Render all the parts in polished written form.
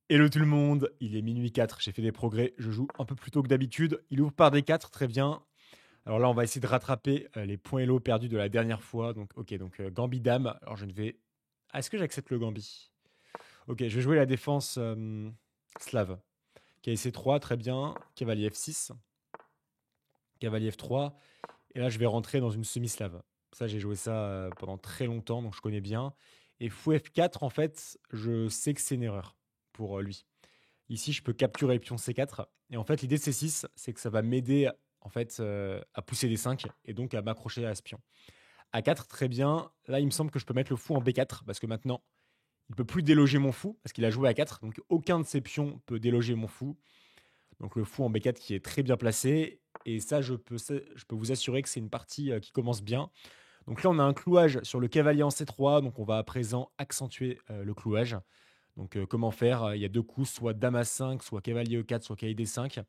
Hello tout le monde, il est minuit 4. J'ai fait des progrès, je joue un peu plus tôt que d'habitude. Il ouvre par D4, très bien. Alors là, on va essayer de rattraper les points Hello perdus de la dernière fois. Donc, ok, donc Gambit Dame. Alors je ne vais. Ah, est-ce que j'accepte le Gambit? Ok, je vais jouer la défense slave. Cavalier C3, très bien. Cavalier F6, cavalier F3. Et là, je vais rentrer dans une semi-slave. Ça, j'ai joué ça pendant très longtemps, donc je connais bien. Et fou F4, en fait, je sais que c'est une erreur pour lui. Ici, je peux capturer le pion C4. Et en fait, l'idée de C6, c'est que ça va m'aider en fait, à pousser des 5 et donc à m'accrocher à ce pion. A4, très bien. Là, il me semble que je peux mettre le fou en B4 parce que maintenant, il ne peut plus déloger mon fou parce qu'il a joué A4. Donc, aucun de ses pions peut déloger mon fou. Donc, le fou en B4 qui est très bien placé. Et ça, je peux vous assurer que c'est une partie qui commence bien. Donc là, on a un clouage sur le cavalier en C3. Donc, on va à présent accentuer le clouage. Donc, comment faire? Il y a deux coups, soit dame A5, soit cavalier E4, soit cavalier D5.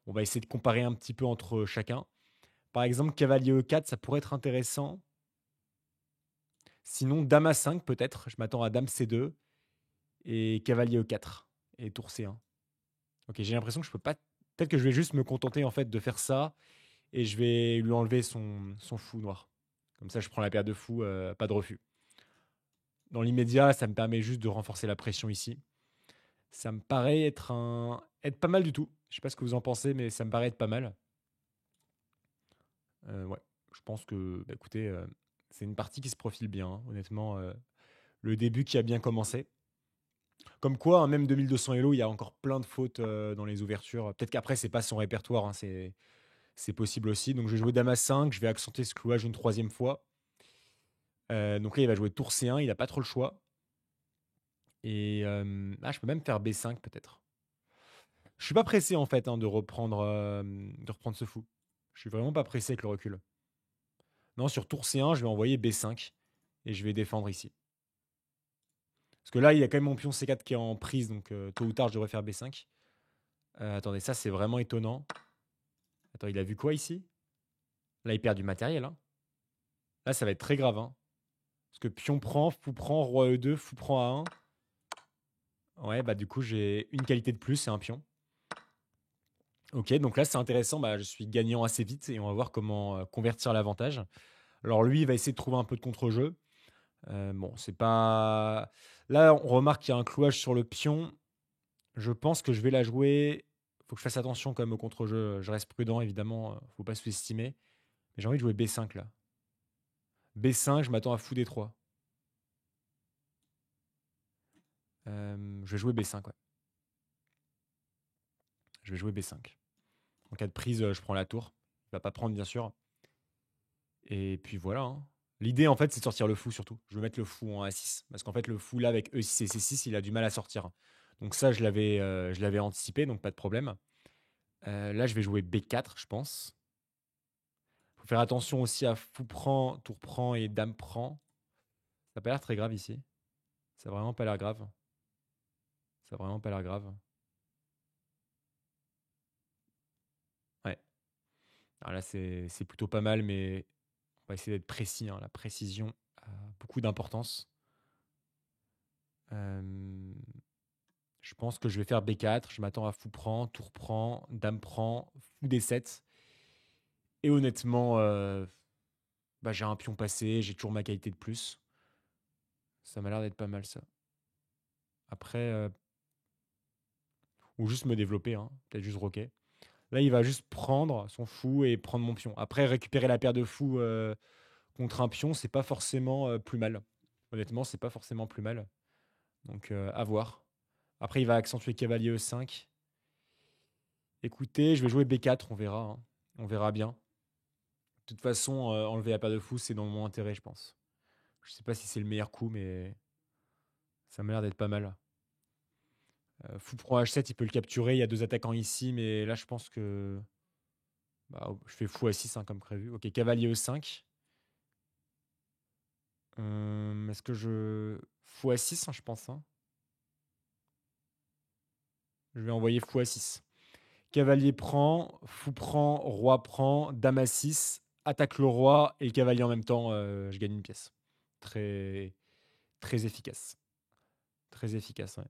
On va essayer de comparer un petit peu entre chacun. Par exemple, cavalier E4, ça pourrait être intéressant. Sinon, dame A5 peut-être. Je m'attends à dame C2 et cavalier E4 et tour C1. Ok, j'ai l'impression que je peux pas. Peut-être que je vais juste me contenter en fait de faire ça et je vais lui enlever son fou noir. Comme ça, je prends la paire de fous, pas de refus. Dans l'immédiat, ça me permet juste de renforcer la pression ici. Ça me paraît être pas mal du tout. Je sais pas ce que vous en pensez, mais ça me paraît être pas mal. Ouais, je pense que, bah, écoutez, c'est une partie qui se profile bien, hein, honnêtement, le début qui a bien commencé. Comme quoi, hein, même 2200 Elo, il y a encore plein de fautes, dans les ouvertures. Peut-être qu'après, c'est pas son répertoire, hein, c'est possible aussi. Donc je vais jouer dame à 5, je vais accentuer ce clouage une troisième fois. Donc là, il va jouer tour C1, il a pas trop le choix et je peux même faire B5 peut-être. Je suis pas pressé en fait, hein, de reprendre ce fou. Je suis vraiment pas pressé avec le recul. Non, sur tour C1, je vais envoyer B5 et je vais défendre ici. Parce que là, il y a quand même mon pion C4 qui est en prise, donc tôt ou tard, je devrais faire B5. Attendez, ça, c'est vraiment étonnant. Attends, il a vu quoi ici? Là, il perd du matériel, hein. Là, ça va être très grave, hein. Parce que pion prend, fou prend, roi E2, fou prend A1. Ouais, bah du coup, j'ai une qualité de plus, c'est un pion. Ok, donc là, c'est intéressant. Bah, je suis gagnant assez vite et on va voir comment convertir l'avantage. Alors lui, il va essayer de trouver un peu de contre-jeu. Bon, c'est pas... Là, on remarque qu'il y a un clouage sur le pion. Je pense que je vais la jouer. Faut que je fasse attention quand même au contre-jeu. Je reste prudent, évidemment. Faut pas sous-estimer. Mais j'ai envie de jouer B5 là. B5, je m'attends à fou D3. Je vais jouer B5, ouais. Je vais jouer B5. En cas de prise, je prends la tour. Il va pas prendre, bien sûr. Et puis voilà, hein. L'idée, en fait, c'est de sortir le fou surtout. Je veux mettre le fou en A6. Parce qu'en fait, le fou là, avec E6 et C6, il a du mal à sortir. Donc ça, je l'avais anticipé, donc pas de problème. Là, je vais jouer B4, je pense. Faut faire attention aussi à fou prend, tour prend et dame prend. Ça n'a pas l'air très grave ici. Ça n'a vraiment pas l'air grave. Ça n'a vraiment pas l'air grave. Ouais. Alors là, c'est plutôt pas mal, mais on va essayer d'être précis, hein. La précision a beaucoup d'importance. Euh, je pense que je vais faire B4. Je m'attends à fou prend, tour prend, dame prend, fou D7. Et honnêtement, bah, j'ai un pion passé, j'ai toujours ma qualité de plus. Ça m'a l'air d'être pas mal ça. Après, ou juste me développer, hein. Peut-être juste roquer. Là, il va juste prendre son fou et prendre mon pion. Après, récupérer la paire de fous contre un pion, c'est pas forcément plus mal. Honnêtement, c'est pas forcément plus mal. Donc, à voir. Après, il va accentuer cavalier E5. Écoutez, je vais jouer B4, on verra, hein. On verra bien. De toute façon, enlever la paire de fous, c'est dans mon intérêt, je pense. Je sais pas si c'est le meilleur coup, mais ça m'a l'air d'être pas mal. Fou prend H7, il peut le capturer. Il y a deux attaquants ici, mais là, je pense que bah, je fais fou A6 hein, comme prévu. Ok, cavalier E5. Est-ce que je. Fou A6, hein, je pense, hein. Je vais envoyer fou A6. Cavalier prend, fou prend, roi prend, dame A6, attaque le roi et le cavalier en même temps, je gagne une pièce. Très, très efficace. Très efficace, ouais.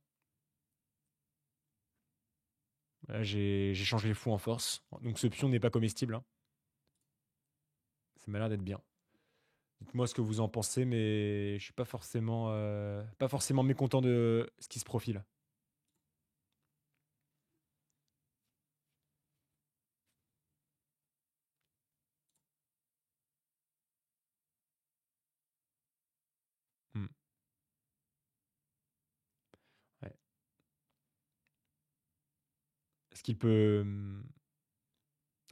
Là, j'ai changé les fous en force. Donc ce pion n'est pas comestible, hein. Ça m'a l'air d'être bien. Dites-moi ce que vous en pensez, mais je suis pas forcément mécontent de ce qui se profile. Hmm. Ouais. Est-ce qu'il peut...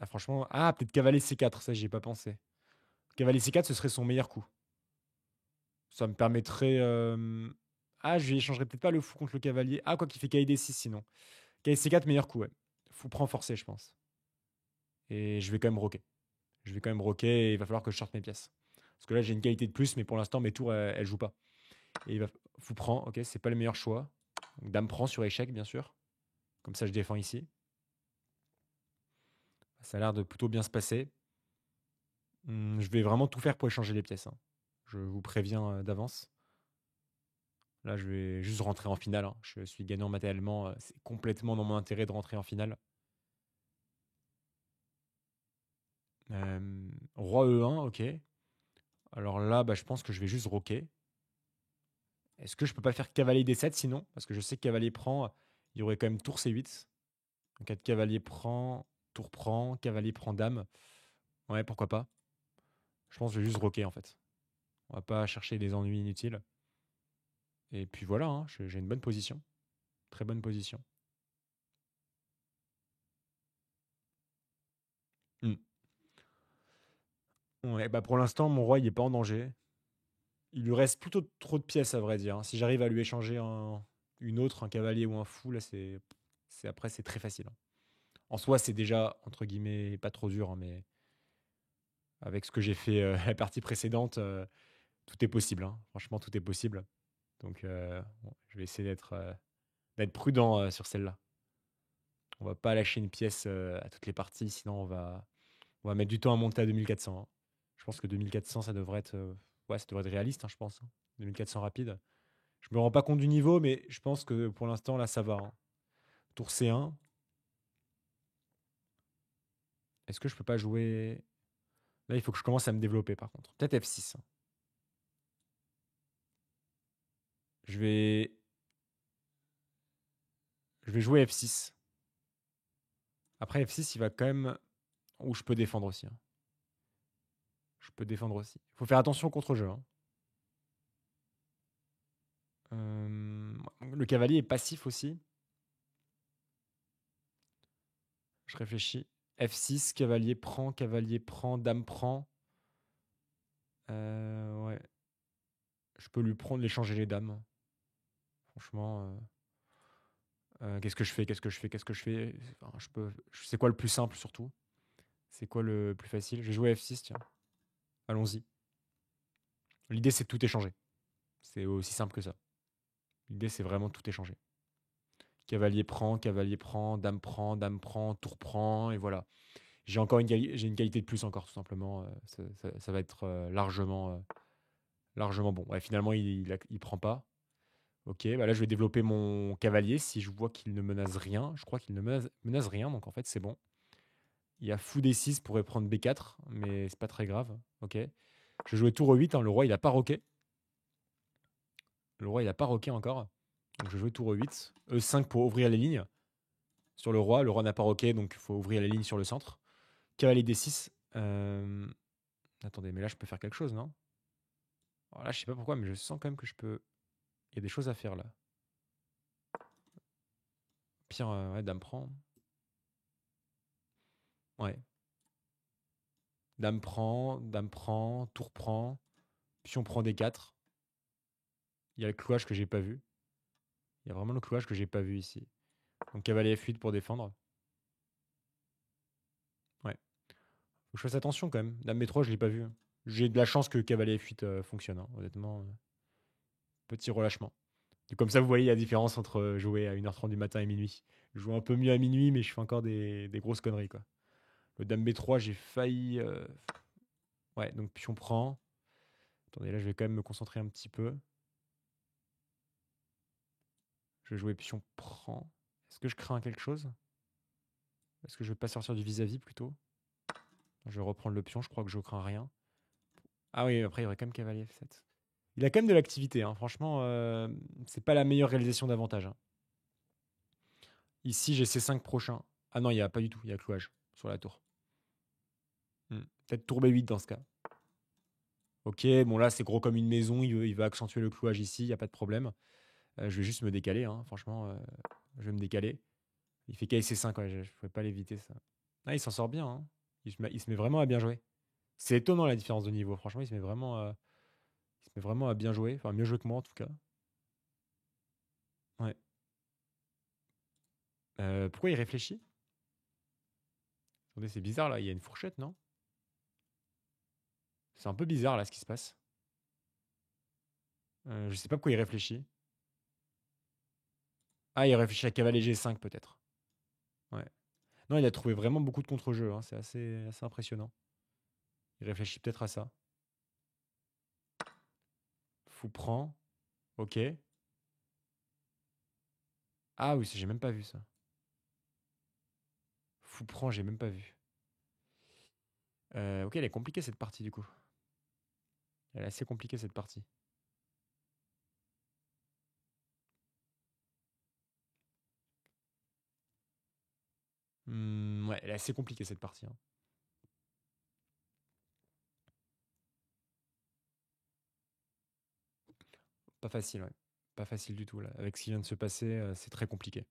Ah, franchement... Ah, peut-être cavalier C4, ça, j'y ai pas pensé. Cavalier C4, ce serait son meilleur coup. Ça me permettrait... Ah, je lui échangerais peut-être pas le fou contre le cavalier. Ah, quoi qu'il fait cavalier D6 sinon. Cavalier C4, meilleur coup, ouais. Fou prend forcé, je pense. Et je vais quand même roquer. Je vais quand même roquer et il va falloir que je sorte mes pièces. Parce que là, j'ai une qualité de plus, mais pour l'instant, mes tours, elles jouent pas. Et il va... Fou prend, ok, c'est pas le meilleur choix. Donc, dame prend sur échec, bien sûr. Comme ça, je défends ici. Ça a l'air de plutôt bien se passer. Je vais vraiment tout faire pour échanger les pièces, hein. Je vous préviens d'avance. Là, je vais juste rentrer en finale, hein. Je suis gagnant matériellement. C'est complètement dans mon intérêt de rentrer en finale. Roi E1, ok. Alors là, bah, je pense que je vais juste roquer. Est-ce que je peux pas faire cavalier D7 sinon? Parce que je sais que cavalier prend, il y aurait quand même tour C8. En cas de cavalier prend, cavalier prend dame. Ouais, pourquoi pas. Je pense que je vais juste roquer en fait. On va pas chercher des ennuis inutiles. Et puis voilà, hein, j'ai une bonne position. Très bonne position. Hmm. Ouais, bah pour l'instant, mon roi, il est pas en danger. Il lui reste plutôt trop de pièces, à vrai dire, hein. Si j'arrive à lui échanger une autre, un cavalier ou un fou, là, après, c'est très facile, hein. En soi, c'est déjà, entre guillemets, pas trop dur, hein, mais avec ce que j'ai fait la partie précédente, tout est possible, hein. Franchement, tout est possible. Donc, bon, je vais essayer d'être prudent sur celle-là. On va pas lâcher une pièce à toutes les parties, sinon on va mettre du temps à monter à 2400, hein. Je pense que 2400, ça devrait être, ouais, ça devrait être réaliste, hein, je pense, hein. 2400 rapide. Je me rends pas compte du niveau, mais je pense que pour l'instant, là, ça va, hein. Tour C1. Est-ce que je peux pas jouer... Là, il faut que je commence à me développer, par contre. Peut-être F6, hein. Je vais... Je vais jouer F6. Après, F6, il va quand même... Ou je peux défendre aussi, hein. Je peux défendre aussi. Il faut faire attention au contre-jeu, hein. Le cavalier est passif aussi. Je réfléchis. F6, cavalier prend, dame prend. Ouais. Je peux lui prendre, l'échanger les dames. Franchement, qu'est-ce que je fais? Qu'est-ce que je fais? Qu'est-ce que je fais? Enfin, c'est quoi le plus simple surtout? C'est quoi le plus facile? Je vais jouer F6, tiens. Allons-y. L'idée, c'est de tout échanger. C'est aussi simple que ça. L'idée, c'est vraiment de tout échanger. Cavalier prend, dame prend, tour prend, et voilà. J'ai une qualité de plus encore, tout simplement. Ça va être largement bon. Ouais, finalement, il prend pas. Ok, bah là, je vais développer mon cavalier si je vois qu'il ne menace rien. Je crois qu'il ne menace rien, donc en fait, c'est bon. Il y a fou D6 pourrait prendre B4, mais c'est pas très grave. Ok. Je vais jouer tour E8, hein. Le roi, il a pas roqué. Le roi, il a pas roqué encore. Donc, je vais jouer tour E8. E5 pour ouvrir les lignes sur le roi. Le roi n'a pas roqué, donc il faut ouvrir les lignes sur le centre. Cavalier D6. Attendez, mais là, je peux faire quelque chose, non? Alors là, je sais pas pourquoi, mais je sens quand même que je peux. Il y a des choses à faire là. Pire, ouais, dame prend. Ouais. Dame prend, tour prend, pion prend D4. Il y a le clouage que j'ai pas vu. Il y a vraiment le clouage que j'ai pas vu ici. Donc cavalier F8 pour défendre. Ouais. Faut que je fasse attention quand même. Dame B3, je l'ai pas vu. J'ai de la chance que cavalier F8 fonctionne, hein, honnêtement. Petit relâchement. Et comme ça, vous voyez la différence entre jouer à 1h30 du matin et minuit. Je joue un peu mieux à minuit, mais je fais encore des grosses conneries, quoi. Le dame B3, j'ai failli. Ouais, donc pion prend. Attendez, là, je vais quand même me concentrer un petit peu. Je vais jouer pion prend. Est-ce que je crains quelque chose? Est-ce que je vais pas sortir du vis-à-vis plutôt? Je vais reprendre le pion, je crois que je crains rien. Ah oui, après, il y aurait quand même cavalier F7. Il a quand même de l'activité, hein. Franchement, c'est pas la meilleure réalisation d'avantage, hein. Ici, j'ai C5 prochain. Ah non, il n'y a pas du tout, il y a clouage sur la tour. Peut-être tour B8 dans ce cas. Ok, bon là, c'est gros comme une maison, il veut accentuer le clouage ici, il n'y a pas de problème. Je vais juste me décaler, hein. Franchement, je vais me décaler. Il fait KC5, ouais, je ne pouvais pas l'éviter ça. Ah, il s'en sort bien, hein. Il se met vraiment à bien jouer. C'est étonnant la différence de niveau. Franchement, il se met vraiment à bien jouer. Enfin, mieux jouer que moi en tout cas. Ouais. Pourquoi il réfléchit? Attendez, c'est bizarre là. Il y a une fourchette, non? C'est un peu bizarre là ce qui se passe. Je sais pas pourquoi il réfléchit. Ah, il réfléchit à cavalier G5 peut-être. Ouais. Non, il a trouvé vraiment beaucoup de contre-jeux, hein. C'est assez impressionnant. Il réfléchit peut-être à ça. Fou prend. Ok. Ah oui, j'ai même pas vu ça. Fou prend, j'ai même pas vu. Ok, elle est compliquée cette partie du coup. Elle est assez compliquée cette partie. Ouais, elle est assez compliquée cette partie, hein. Pas facile, ouais. Pas facile du tout là. Avec ce qui vient de se passer, c'est très compliqué.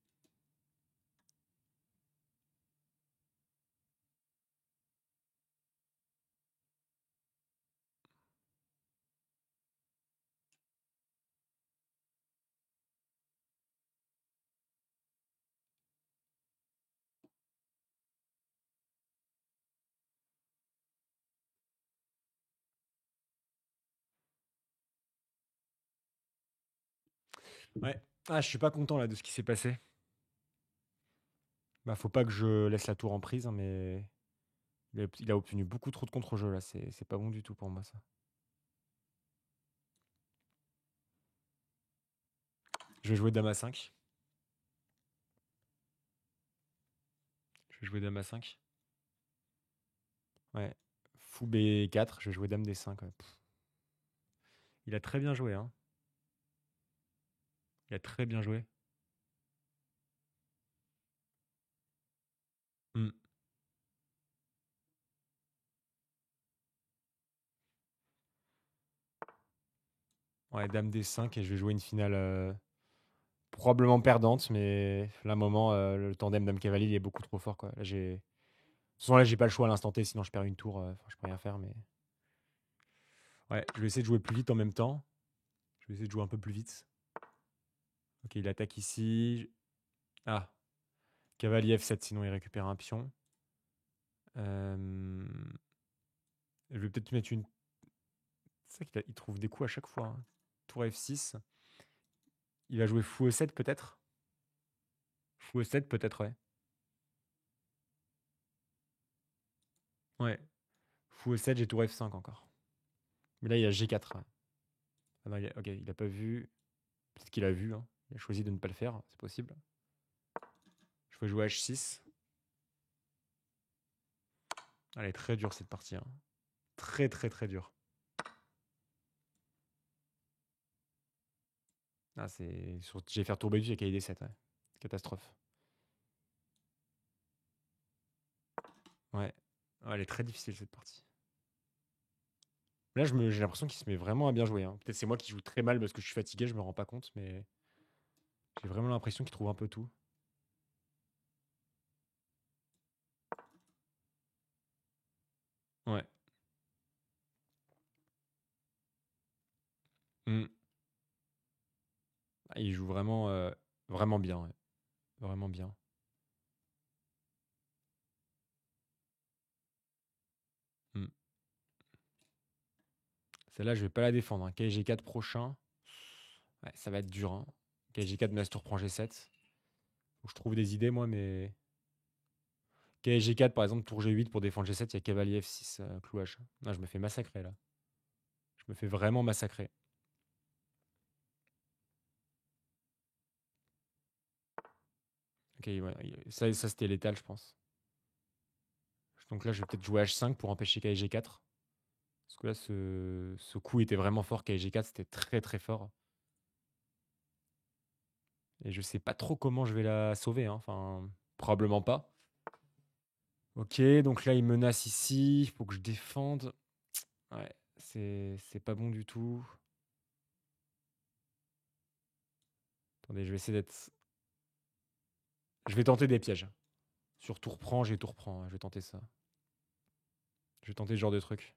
Ouais. Ah, je suis pas content là de ce qui s'est passé. Bah, faut pas que je laisse la tour en prise, hein, mais il a obtenu beaucoup trop de contre-jeux là. C'est pas bon du tout pour moi ça. Je vais jouer dame à 5. Je vais jouer dame à 5. Ouais. Fou B4, je vais jouer dame D5. Ouais. Il a très bien joué, hein. Il a très bien joué. Hmm. Ouais, dame D5 et je vais jouer une finale probablement perdante, mais là, moment, le tandem dame-cavalier il est beaucoup trop fort, quoi. Là, j'ai... De toute façon, là, j'ai pas le choix à l'instant T, sinon je perds une tour. Enfin, je peux rien faire, mais... Ouais, je vais essayer de jouer plus vite en même temps. Je vais essayer de jouer un peu plus vite. Ok, il attaque ici. Ah, cavalier F7, sinon il récupère un pion. Euh, Je vais peut-être mettre une... C'est ça qu'il trouve des coups à chaque fois, hein. Tour F6. Il va jouer fou E7 peut-être. Fou E7 peut-être, ouais. Ouais. Fou E7, j'ai tour F5 encore. Mais là, il y a G4. Ouais. Ah non, ok, il a pas vu. Peut-être qu'il a vu, hein. Il a choisi de ne pas le faire, c'est possible. Je vais jouer H6. Elle est très dure cette partie, hein. Très très très dure. Ah, c'est... Je vais faire tour B8 avec AID7, ouais. Catastrophe. Ouais. Ouais, elle est très difficile cette partie. Là, j'ai l'impression qu'il se met vraiment à bien jouer, hein. Peut-être c'est moi qui joue très mal parce que je suis fatigué, je me rends pas compte, mais j'ai vraiment l'impression qu'il trouve un peu tout. Ouais. Hmm. Ah, il joue vraiment, vraiment bien, ouais. Vraiment bien. Hmm. Celle-là, je vais pas la défendre, hein. KG4 prochain. Ouais, ça va être dur, hein. KG4, mais tour prend G7. Faut que je trouve des idées, moi, mais... KG4, par exemple, tour G8 pour défendre G7, il y a cavalier F6, clouage. Non, je me fais massacrer, là. Je me fais vraiment massacrer. Ok, ouais, ça c'était létal, je pense. Donc là, je vais peut-être jouer H5 pour empêcher KG4. Parce que là, ce coup était vraiment fort. KG4, c'était très très fort. Et je sais pas trop comment je vais la sauver, hein. Enfin, probablement pas. Ok, donc là, il menace ici. Il faut que je défende. Ouais, c'est pas bon du tout. Attendez, je vais essayer d'être... Je vais tenter des pièges. Sur tout reprend, j'ai tout reprend. Je vais tenter ça. Je vais tenter ce genre de truc.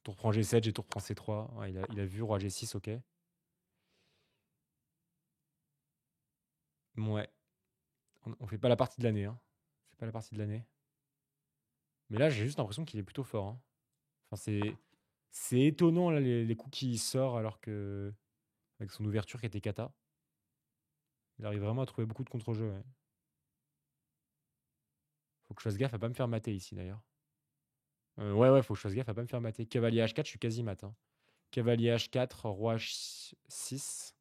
Tour reprend G7, j'ai tour reprend C3. Ouais, il a vu roi G6, ok. Ouais. On fait pas la partie de l'année, hein. C'est pas la partie de l'année. Mais là, j'ai juste l'impression qu'il est plutôt fort, hein. Enfin, c'est étonnant, là, les coups qu'il sort, alors que... Avec son ouverture qui était cata. Il arrive vraiment à trouver beaucoup de contre-jeux, ouais. Faut que je fasse gaffe à pas me faire mater ici, d'ailleurs. Ouais, faut que je fasse gaffe à pas me faire mater. Cavalier H4, je suis quasi mat, hein. Cavalier H4, roi H6.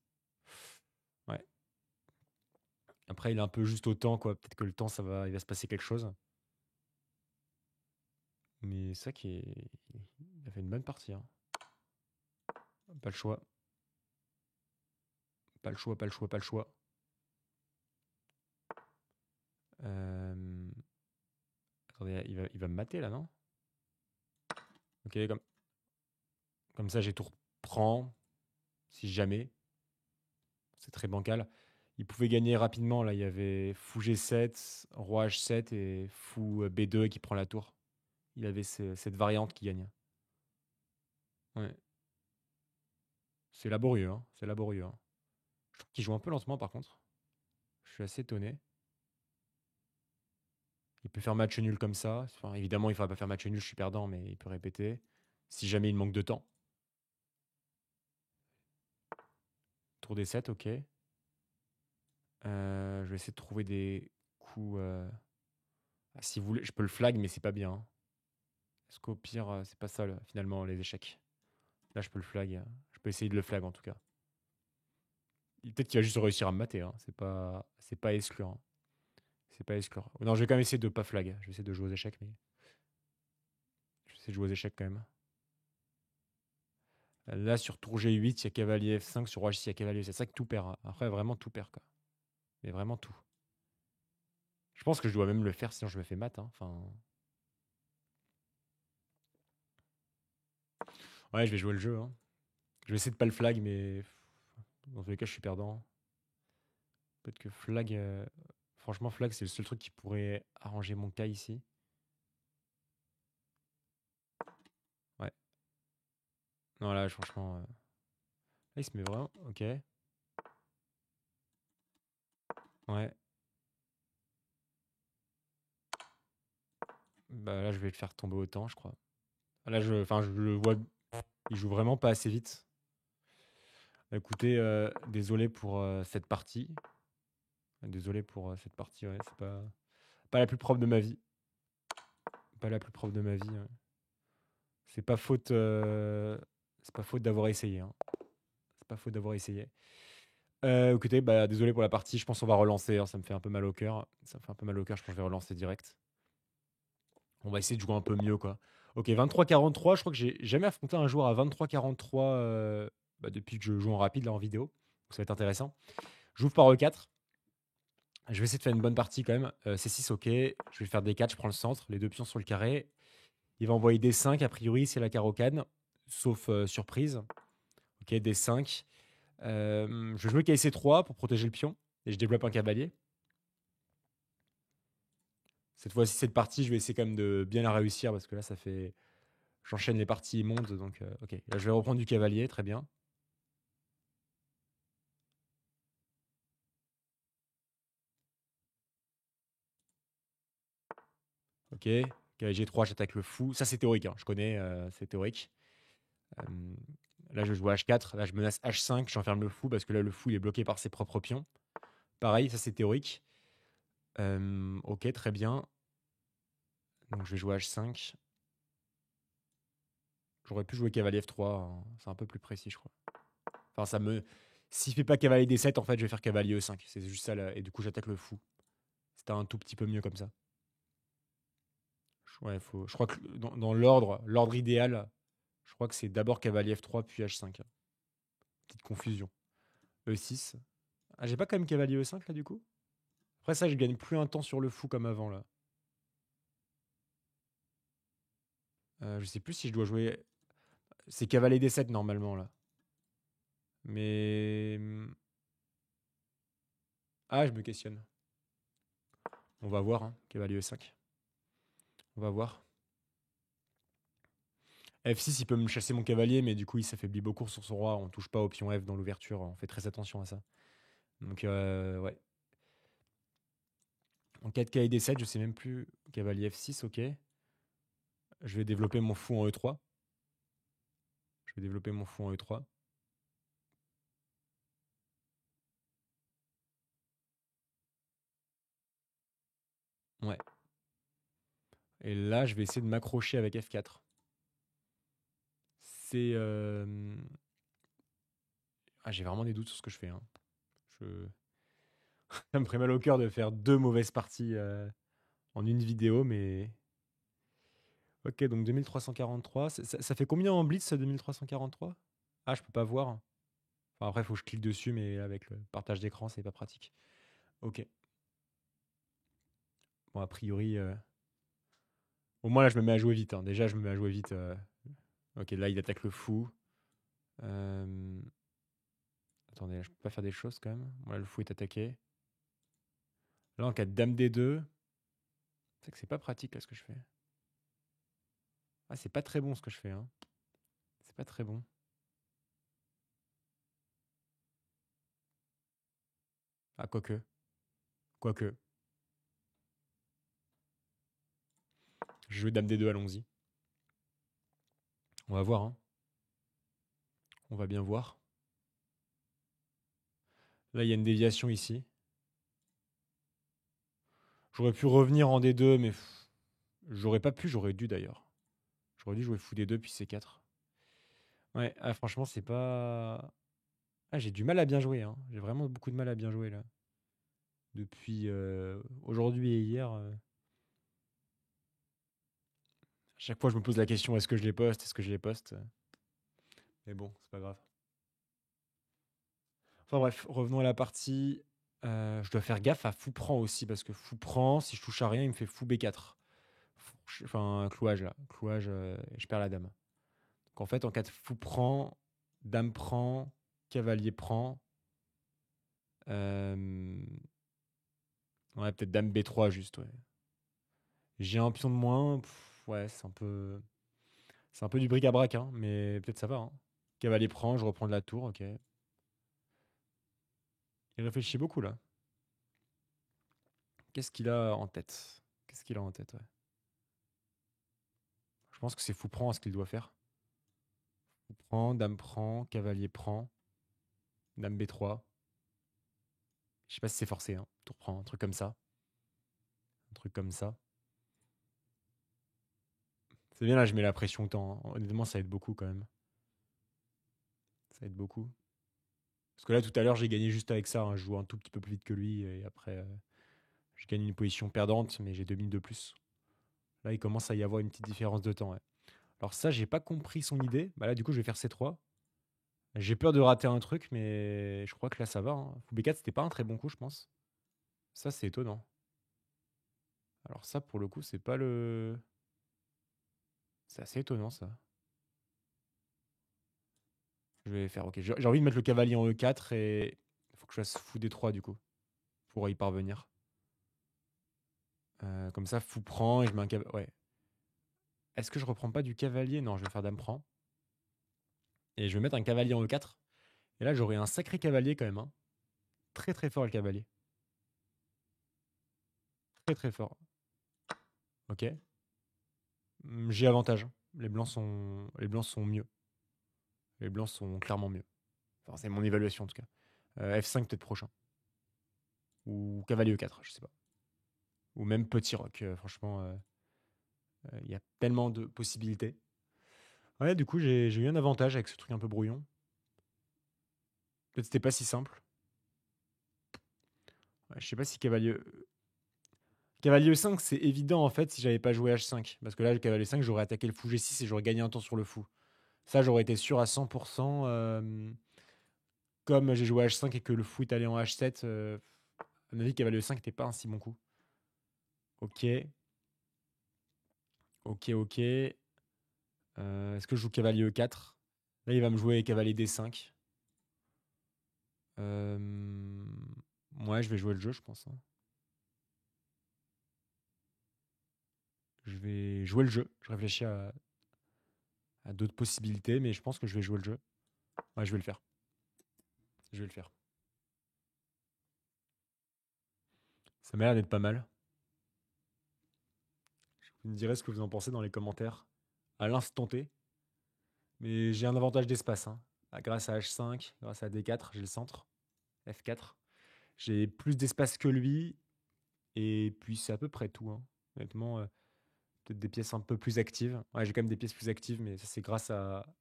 Ouais. Après, il est un peu juste au temps, quoi. Peut-être que le temps, il va se passer quelque chose. Mais c'est ça qui est... Il a fait une bonne partie, hein. Pas le choix. Pas le choix, pas le choix, pas le choix. Attendez, il va me mater, là, non? Ok, comme ça, j'ai tout reprend. Si jamais. C'est très bancal. Il pouvait gagner rapidement, là. Il y avait fou G7, roi H7 et fou B2 qui prend la tour. Il avait cette variante qui gagne. Ouais. C'est laborieux, hein. C'est laborieux, hein. Je trouve qu'il joue un peu lentement, par contre. Je suis assez étonné. Il peut faire match nul comme ça. Enfin, évidemment, il ne faudra pas faire match nul, je suis perdant, mais il peut répéter. Si jamais il manque de temps. Tour des 7, ok. Je vais essayer de trouver des coups. Si vous voulez, je peux le flag, mais c'est pas bien, hein. Est-ce qu'au pire, c'est pas ça, finalement, les échecs? Là, je peux le flag. Je peux essayer de le flag, en tout cas. Peut-être qu'il va juste réussir à me mater, hein. C'est pas exclure, hein. C'est pas exclure. Non, je vais quand même essayer de pas flag. Je vais essayer de jouer aux échecs, mais. Je vais essayer de jouer aux échecs quand même. Là, sur tour G8, il y a cavalier F5. Sur roi H6, il y a cavalier. C'est ça que tout perd, hein. Après, vraiment tout perd, quoi. Mais vraiment tout. Je pense que je dois même le faire, sinon je me fais mat, hein. Enfin. Ouais, je vais jouer le jeu, hein. Je vais essayer de pas le flag, mais dans tous les cas, je suis perdant. Peut-être que flag. Franchement, flag, c'est le seul truc qui pourrait arranger mon cas ici. Ouais. Non, là, franchement. Là, il se met vraiment. Ok. Ouais. Bah là, je vais le faire tomber autant, je crois. Là, enfin, je le vois. Il joue vraiment pas assez vite. Écoutez, désolé pour cette partie. Désolé pour cette partie, ouais. C'est pas la plus propre de ma vie. Pas la plus propre de ma vie, ouais. C'est pas faute. C'est pas faute d'avoir essayé, hein. C'est pas faute d'avoir essayé. Écoutez, bah, désolé pour la partie. Je pense qu'on va relancer, hein. Ça me fait un peu mal au cœur. Ça me fait un peu mal au cœur. Je pense que je vais relancer direct. On va essayer de jouer un peu mieux, quoi. Ok, 23-43. Je crois que j'ai jamais affronté un joueur à 23-43 depuis que je joue en rapide, là, en vidéo. Donc, ça va être intéressant. J'ouvre par E4. Je vais essayer de faire une bonne partie quand même. C6, ok. Je vais faire D4, je prends le centre. Les deux pions sur le carré. Il va envoyer D5. A priori, c'est la carocane. Sauf surprise. Ok, D5. Je vais jouer KC3 pour protéger le pion. Et je développe un cavalier. Cette fois-ci, cette partie, je vais essayer quand même de bien la réussir parce que là, ça fait. J'enchaîne les parties immondes. Donc, ok. Là, je vais reprendre du cavalier. Très bien. Ok. Cavalier G3, j'attaque le fou. Ça, c'est théorique, hein. Je connais, c'est théorique. Euh, Là, je joue H4. Là, je menace H5. J'enferme le fou parce que là, le fou, il est bloqué par ses propres pions. Pareil, ça, c'est théorique. Ok, très bien. Donc, je vais jouer H5. J'aurais pu jouer cavalier F3, hein. C'est un peu plus précis, je crois. Enfin, ça me. S'il fait pas cavalier D7, en fait, je vais faire cavalier E5. C'est juste ça, là. Et du coup, j'attaque le fou. C'était un tout petit peu mieux comme ça. Ouais, je crois que dans l'ordre idéal, je crois que c'est d'abord cavalier F3 puis H5. Petite confusion. E6. Ah, j'ai pas quand même cavalier E5 là du coup? Après ça, je gagne plus un temps sur le fou comme avant là. Je sais plus si je dois jouer. C'est cavalier D7 normalement là. Mais. Ah, je me questionne. On va voir, hein. Cavalier E5. On va voir. F6, il peut me chasser mon cavalier, mais du coup, il s'affaiblit beaucoup sur son roi. On touche pas au pion F dans l'ouverture. On fait très attention à ça. Donc, ouais. En 4 cavalier D7, je sais même plus. Cavalier F6, ok. Je vais développer mon fou en E3. Je vais développer mon fou en E3. Ouais. Et là, je vais essayer de m'accrocher avec F4. C'est. Ah, j'ai vraiment des doutes sur ce que je fais, hein. Je... Ça me ferait mal au cœur de faire 2 mauvaises parties en une vidéo, mais. Ok, donc 2343. Ça fait combien en blitz, 2343? Ah, je peux pas voir. Enfin, après, il faut que je clique dessus, mais avec le partage d'écran, c'est pas pratique. Ok. Bon, a priori. Au moins, là, je me mets à jouer vite, hein. Déjà, je me mets à jouer vite. Ok, là, il attaque le fou. Euh, Attendez, je peux pas faire des choses quand même. Voilà, le fou est attaqué. Là, en cas de dame D2, c'est que c'est pas pratique là ce que je fais. Ah, c'est pas très bon ce que je fais, hein. C'est pas très bon. Ah, quoique. Quoique. Je joue dame D2, allons-y. On va voir, hein. On va bien voir. Là, il y a une déviation ici. J'aurais pu revenir en D2, mais j'aurais pas pu, j'aurais dû d'ailleurs. J'aurais dû jouer fou D2 puis C4. Ouais, ah, franchement, c'est pas. Ah, j'ai du mal à bien jouer, hein. J'ai vraiment beaucoup de mal à bien jouer là. Depuis aujourd'hui et hier. À chaque fois, je me pose la question, est-ce que je les poste? Est-ce que je les poste? Mais bon, c'est pas grave. Enfin bref, revenons à la partie. Je dois faire gaffe à fou prend aussi, parce que fou prend, si je touche à rien, il me fait fou B4. Enfin, clouage là. Clouage, et je perds la dame. Donc en fait, en cas de fou prend, dame prend, cavalier prend. euh, Ouais, peut-être dame B3 juste, ouais. J'ai un pion de moins. Ouais, c'est un peu du bric-à-brac, hein, mais peut-être ça va, hein. Cavalier prend, je reprends de la tour, ok. Il réfléchit beaucoup là. Qu'est-ce qu'il a en tête? Qu'est-ce qu'il a en tête, ouais. Je pense que c'est fou prend ce qu'il doit faire. Fou prend, cavalier prend, dame B3. Je sais pas si c'est forcé, hein. Tour prend, un truc comme ça. Un truc comme ça. C'est bien là, je mets la pression autant, hein. Honnêtement, ça aide beaucoup quand même. Ça aide beaucoup. Parce que là, tout à l'heure, j'ai gagné juste avec ça, hein. Je joue un tout petit peu plus vite que lui et après, je gagne une position perdante, mais j'ai 2 minutes de plus. Là, il commence à y avoir une petite différence de temps, ouais. Alors ça, j'ai pas compris son idée. Bah là, du coup, je vais faire C3. J'ai peur de rater un truc, mais je crois que là, ça va, hein. Fou B4, c'était pas un très bon coup, je pense. Ça, c'est étonnant. Alors ça, pour le coup, c'est pas le... C'est assez étonnant, ça. Je vais faire... Ok, j'ai envie de mettre le cavalier en E4 et... Il faut que je fasse fou D3, du coup, pour y parvenir. Comme ça, fou prend et je mets un cavalier... Ouais. Est-ce que je reprends pas du cavalier? Non, je vais faire dame prend. Et je vais mettre un cavalier en E4. Et là, j'aurai un sacré cavalier quand même, hein. Très très fort, le cavalier. Très très fort. Ok. J'ai avantage. Les blancs sont mieux. Les blancs sont clairement mieux. Enfin, c'est mon évaluation en tout cas. F5 peut-être prochain. Ou cavalier E4, je sais pas. Ou même petit roc. Franchement, il y a tellement de possibilités. Ouais, du coup, j'ai eu un avantage avec ce truc un peu brouillon. Peut-être c'était pas si simple. Ouais, je sais pas si Cavalier E5, c'est évident en fait si j'avais pas joué H5. Parce que là, le cavalier 5, j'aurais attaqué le fou G6 et j'aurais gagné un tour sur le fou. Ça, j'aurais été sûr à 100%. Comme j'ai joué H5 et que le fou est allé en H7, à mon avis, cavalier E5 n'était pas un si bon coup. Ok. Ok, ok. Est-ce que je joue cavalier E4? Là, il va me jouer cavalier D5. Euh, Ouais, je vais jouer le jeu, je pense, hein. Je vais jouer le jeu. Je réfléchis à d'autres possibilités, mais je pense que je vais jouer le jeu. Ouais, je vais le faire. Je vais le faire. Ça m'a l'air d'être pas mal. Vous me direz ce que vous en pensez dans les commentaires à l'instant T. Mais j'ai un avantage d'espace, hein. Grâce à H5, grâce à D4, j'ai le centre. F4. J'ai plus d'espace que lui. Et puis c'est à peu près tout, hein. Honnêtement, peut-être des pièces un peu plus actives. Ouais, j'ai quand même des pièces plus actives, mais ça c'est grâce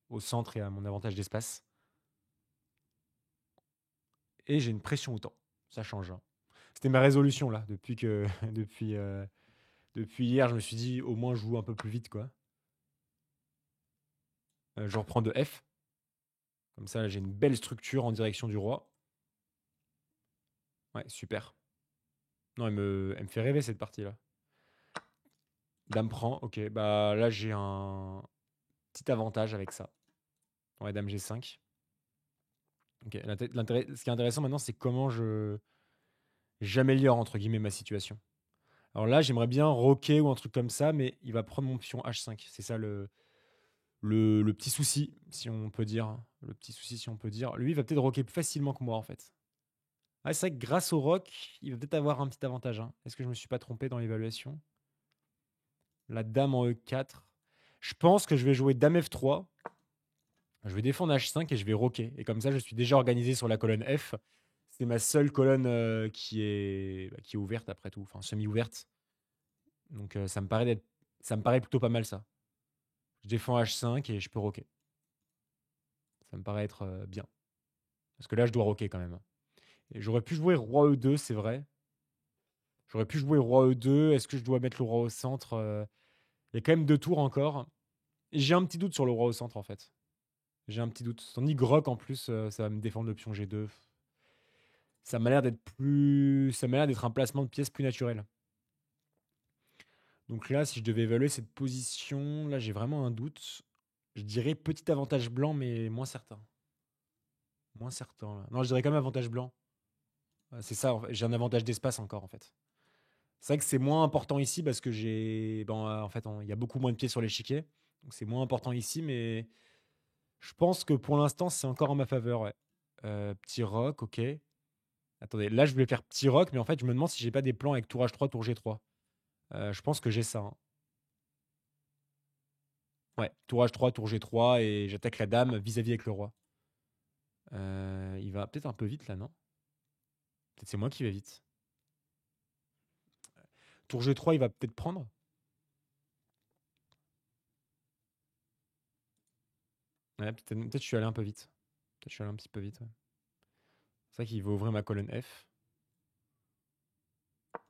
au centre et à mon avantage d'espace. Et j'ai une pression au temps. Ça change, hein. C'était ma résolution là, depuis que depuis hier, je me suis dit au moins je joue un peu plus vite quoi. Je reprends de F. Comme ça, j'ai une belle structure en direction du roi. Ouais, super. Non, elle me fait rêver cette partie-là. Dame prend, ok. Bah là, j'ai un petit avantage avec ça. Ouais, dame G5. Ok. Ce qui est intéressant maintenant, c'est comment j'améliore entre guillemets ma situation. Alors là, j'aimerais bien roquer ou un truc comme ça, mais il va prendre mon pion H5. C'est ça le petit souci, si on peut dire. Le petit souci, si on peut dire. Lui, il va peut-être roquer plus facilement que moi, en fait. Ah, c'est vrai que grâce au rock, il va peut-être avoir un petit avantage, hein. Est-ce que je me suis pas trompé dans l'évaluation? La dame en E4. Je pense que je vais jouer dame F3. Je vais défendre H5 et je vais roquer. Et comme ça, je suis déjà organisé sur la colonne F. C'est ma seule colonne qui est ouverte après tout, enfin semi-ouverte. Donc ça me paraît plutôt pas mal ça. Je défends H5 et je peux roquer. Ça me paraît être bien. Parce que là, je dois roquer quand même. Et j'aurais pu jouer roi E2, c'est vrai. J'aurais pu jouer roi E2. Est-ce que je dois mettre le roi au centre? Il y a quand même 2 tours encore. Et j'ai un petit doute sur le roi au centre en fait. J'ai un petit doute. Tandis que Roc en plus, ça va me défendre le pion G2. Ça m'a l'air d'être plus. Ça m'a l'air d'être un placement de pièces plus naturel. Donc là, si je devais évaluer cette position, là j'ai vraiment un doute. Je dirais petit avantage blanc, mais moins certain. Moins certain là. Non, je dirais quand même avantage blanc. C'est ça, en fait. J'ai un avantage d'espace encore en fait. C'est vrai que c'est moins important ici parce que j'ai. Bon, en fait, il y a beaucoup moins de pieds sur l'échiquier. Donc c'est moins important ici, mais je pense que pour l'instant, c'est encore en ma faveur, ouais. Petit roc, ok. Attendez, là, je voulais faire petit roc, mais en fait, je me demande si j'ai pas des plans avec tour H3, tour G3. Je pense que j'ai ça, hein. Ouais, tour H3, tour G3, et j'attaque la dame vis-à-vis avec le roi. Il va peut-être un peu vite là, non? Peut-être c'est moi qui vais vite. Tour G3, il va peut-être prendre. Ouais, peut-être je suis allé un peu vite. Peut-être je suis allé un petit peu vite, ouais. C'est vrai qu'il va ouvrir ma colonne F.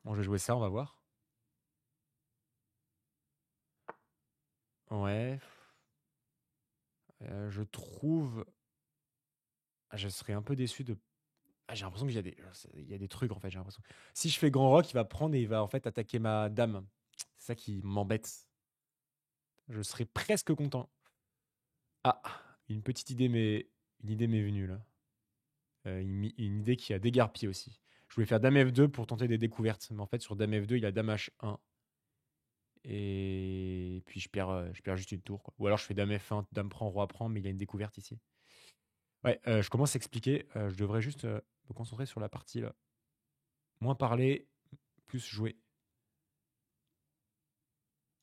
Bon, je vais jouer ça, on va voir. Ouais. Je trouve. Ah, je serais un peu déçu de. Ah, j'ai l'impression qu'il y a des trucs en fait. J'ai l'impression. Si je fais grand rock, il va prendre et il va en fait attaquer ma dame. C'est ça qui m'embête. Je serais presque content. Ah, une petite idée, mais une idée m'est venue là. Une idée qui a dégarpillé aussi. Je voulais faire dame F2 pour tenter des découvertes, mais en fait sur dame F2, il a dame H1 et puis je perds juste une tour, quoi. Ou alors je fais dame F1, dame prend, roi prend, mais il y a une découverte ici. Ouais, je commence à expliquer. Je devrais juste me concentrer sur la partie là. Moins parler, plus jouer.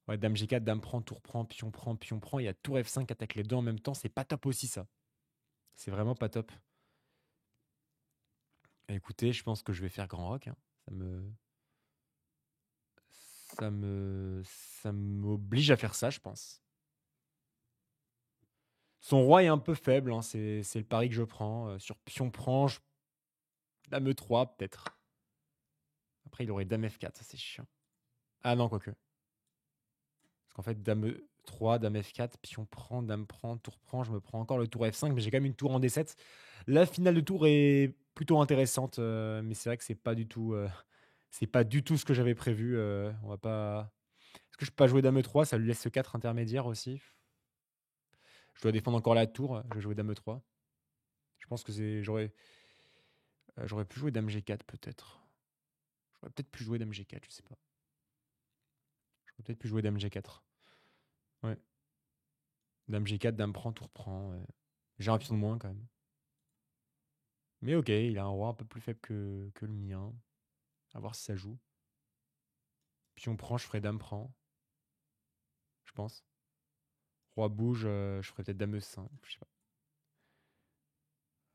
Ouais, dame G4, dame prend, tour prend, pion prend, pion prend. Il y a tour F5 attaque les deux en même temps. C'est pas top aussi ça. C'est vraiment pas top. Écoutez, je pense que je vais faire grand rock, hein. Ça m'oblige à faire ça, je pense. Son roi est un peu faible, hein. C'est le pari que je prends. Sur pion prend, dame E3 peut-être. Après, il aurait dame F4, ça c'est chiant. Ah non, quoique. Parce qu'en fait, dame 3, dame F4, pion prend, tour prend. Je me prends encore le tour F5, mais j'ai quand même une tour en D7. La finale de tour est plutôt intéressante, mais c'est vrai que c'est pas du tout ce que j'avais prévu. On va pas. Est-ce que je peux pas jouer dame E3? Ça lui laisse ce 4 intermédiaire aussi. Je dois défendre encore la tour. Je vais jouer dame E3. Je pense que j'aurais pu jouer dame G4 peut-être. J'aurais peut-être pu jouer dame G4, je sais pas. J'aurais peut-être pu jouer dame G4. Ouais. Dame G4, dame prend, tour prend. Ouais. J'ai un pion de moins quand même. Mais ok, il a un roi un peu plus faible que le mien. À voir si ça joue. Pion prend, je ferai dame prend, je pense. Roi bouge, je ferai peut-être dame E5. Je sais pas.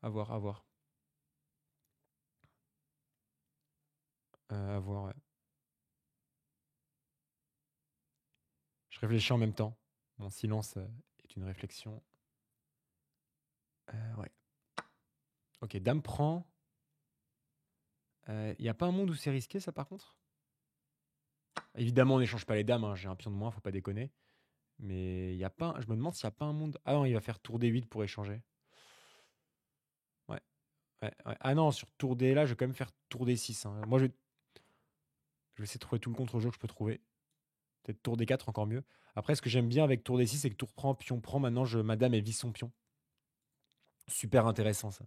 À voir, à voir. À voir, ouais. Je réfléchis en même temps. Mon silence est une réflexion. Ouais. Ok, dame prend. Il n'y a pas un monde où c'est risqué, ça, par contre? Évidemment, on n'échange pas les dames. Hein, j'ai un pion de moins, faut pas déconner. Mais il y a pas. Je me demande s'il n'y a pas un monde. Ah non, il va faire tour D8 pour échanger. Ouais, ouais, ouais. Ah non, sur tour D là, je vais quand même faire tour D6. Hein. Moi, je vais essayer de trouver tout le contre-jeu que je peux trouver. Peut-être tour D4, encore mieux. Après, ce que j'aime bien avec tour D6, c'est que tour prend, pion prend. Maintenant, ma dame, elle vise son pion. Super intéressant, ça.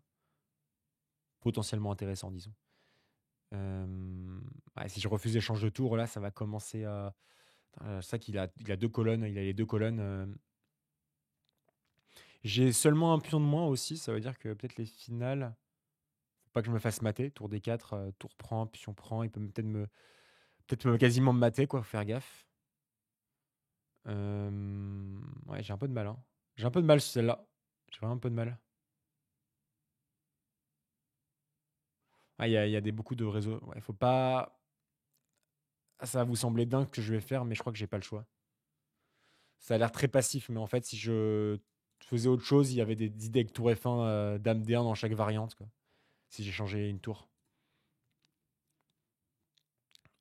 Potentiellement intéressant, disons. Ouais, si je refuse l'échange de tour, là, ça va commencer à. C'est ça il a deux colonnes. Il a les deux colonnes. J'ai seulement un pion de moins aussi. Ça veut dire que peut-être les finales. Faut pas que je me fasse mater. Tour D4, tour prend, pion prend. Il peut peut-être me quasiment me mater, quoi. Faut faire gaffe. Ouais, j'ai un peu de mal. Hein. J'ai un peu de mal sur celle-là. J'ai vraiment un peu de mal. Ah, il y a beaucoup de réseaux. Ouais, faut pas. Ah, ça va vous sembler dingue ce que je vais faire, mais je crois que j'ai pas le choix. Ça a l'air très passif, mais en fait, si je faisais autre chose, il y avait des idées avec tour F1, dame D1 dans chaque variante, quoi. Si j'ai changé une tour.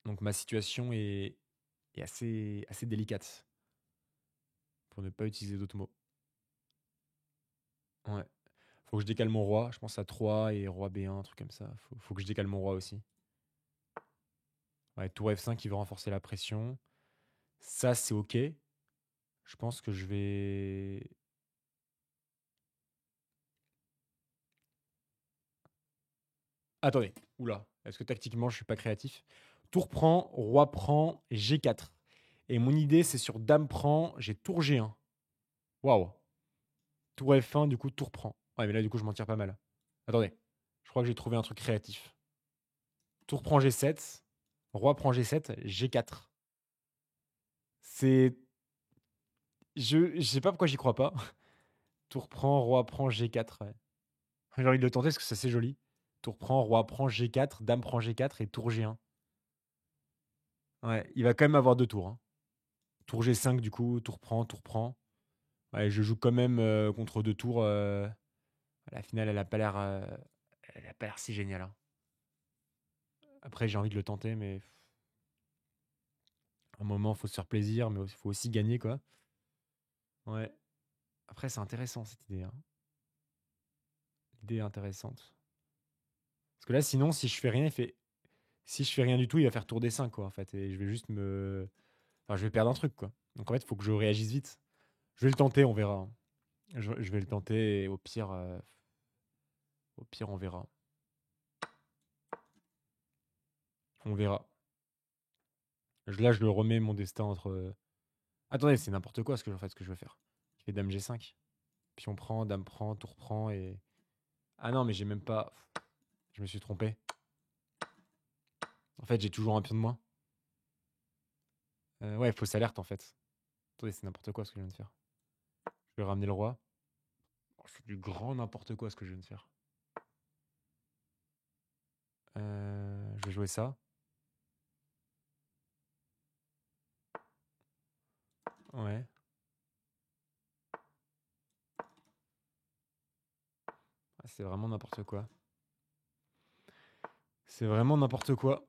Donc ma situation est assez délicate, pour ne pas utiliser d'autres mots. Ouais. Faut que je décale mon roi. Je pense à 3 et roi B1, un truc comme ça. Faut que je décale mon roi aussi. Ouais, tour F5 qui veut renforcer la pression. Ça, c'est ok. Je pense que je vais. Attendez. Oula. Est-ce que tactiquement, je suis pas créatif? Tour prend, roi prend, G4. Et mon idée, c'est sur dame prend, j'ai tour G1. Waouh. Tour F1, du coup, tour prend. Ouais, mais là, du coup, je m'en tire pas mal. Attendez. Je crois que j'ai trouvé un truc créatif. Tour prend G7. Roi prend G7, G4. C'est. Je sais pas pourquoi j'y crois pas. Tour prend, roi prend G4. Ouais. J'ai envie de le tenter parce que c'est assez joli. Tour prend, roi prend G4, dame prend G4 et tour G1. Ouais, il va quand même avoir deux tours. Hein. Tour G5, du coup, tour prend, tour prend. Ouais, je joue quand même contre deux tours. La finale, elle a pas l'air si géniale. Hein. Après, j'ai envie de le tenter, mais à un moment, il faut se faire plaisir, mais il faut aussi gagner, quoi. Ouais. Après, c'est intéressant cette idée. Hein. L'idée est intéressante. Parce que là, sinon, si je fais rien, si je fais rien du tout, il va faire tour des 5, quoi, en fait. Et je vais juste me. Enfin, je vais perdre un truc, quoi. Donc, en fait, il faut que je réagisse vite. Je vais le tenter, on verra. Hein. Je vais le tenter et au pire, on verra. On verra. Là, je le remets mon destin entre. Attendez, c'est n'importe quoi en fait, ce que je veux faire. Il fait dame G5. Pion prend, dame prend, tour prend et. Ah non, mais j'ai même pas. Je me suis trompé. En fait, j'ai toujours un pion de moins. Ouais, fausse alerte en fait. Attendez, c'est n'importe quoi ce que je viens de faire. Je vais ramener le roi. Oh, c'est du grand n'importe quoi ce que je viens de faire. Je vais jouer ça. Ouais. Ah, c'est vraiment n'importe quoi. C'est vraiment n'importe quoi.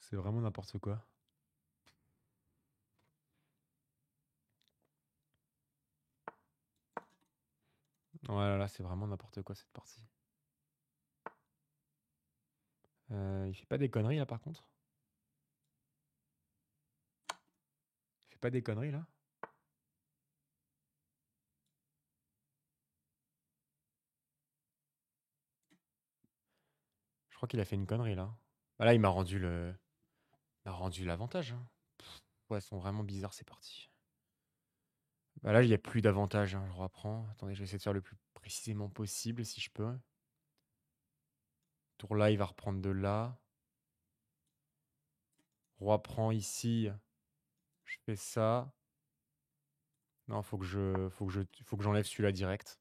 C'est vraiment n'importe quoi. Voilà, là, c'est vraiment n'importe quoi cette partie. Il fait pas des conneries là par contre? Il fait pas des conneries là? Je crois qu'il a fait une connerie là. Ah, là, il m'a rendu l'avantage, hein. Ouais, ils sont vraiment bizarres ces parties. Bah là, il n'y a plus d'avantage, hein, je reprends. Attendez, je vais essayer de faire le plus précisément possible si je peux. Tour là, il va reprendre de là. Roi prend ici. Je fais ça. Non, faut que j'enlève celui-là direct.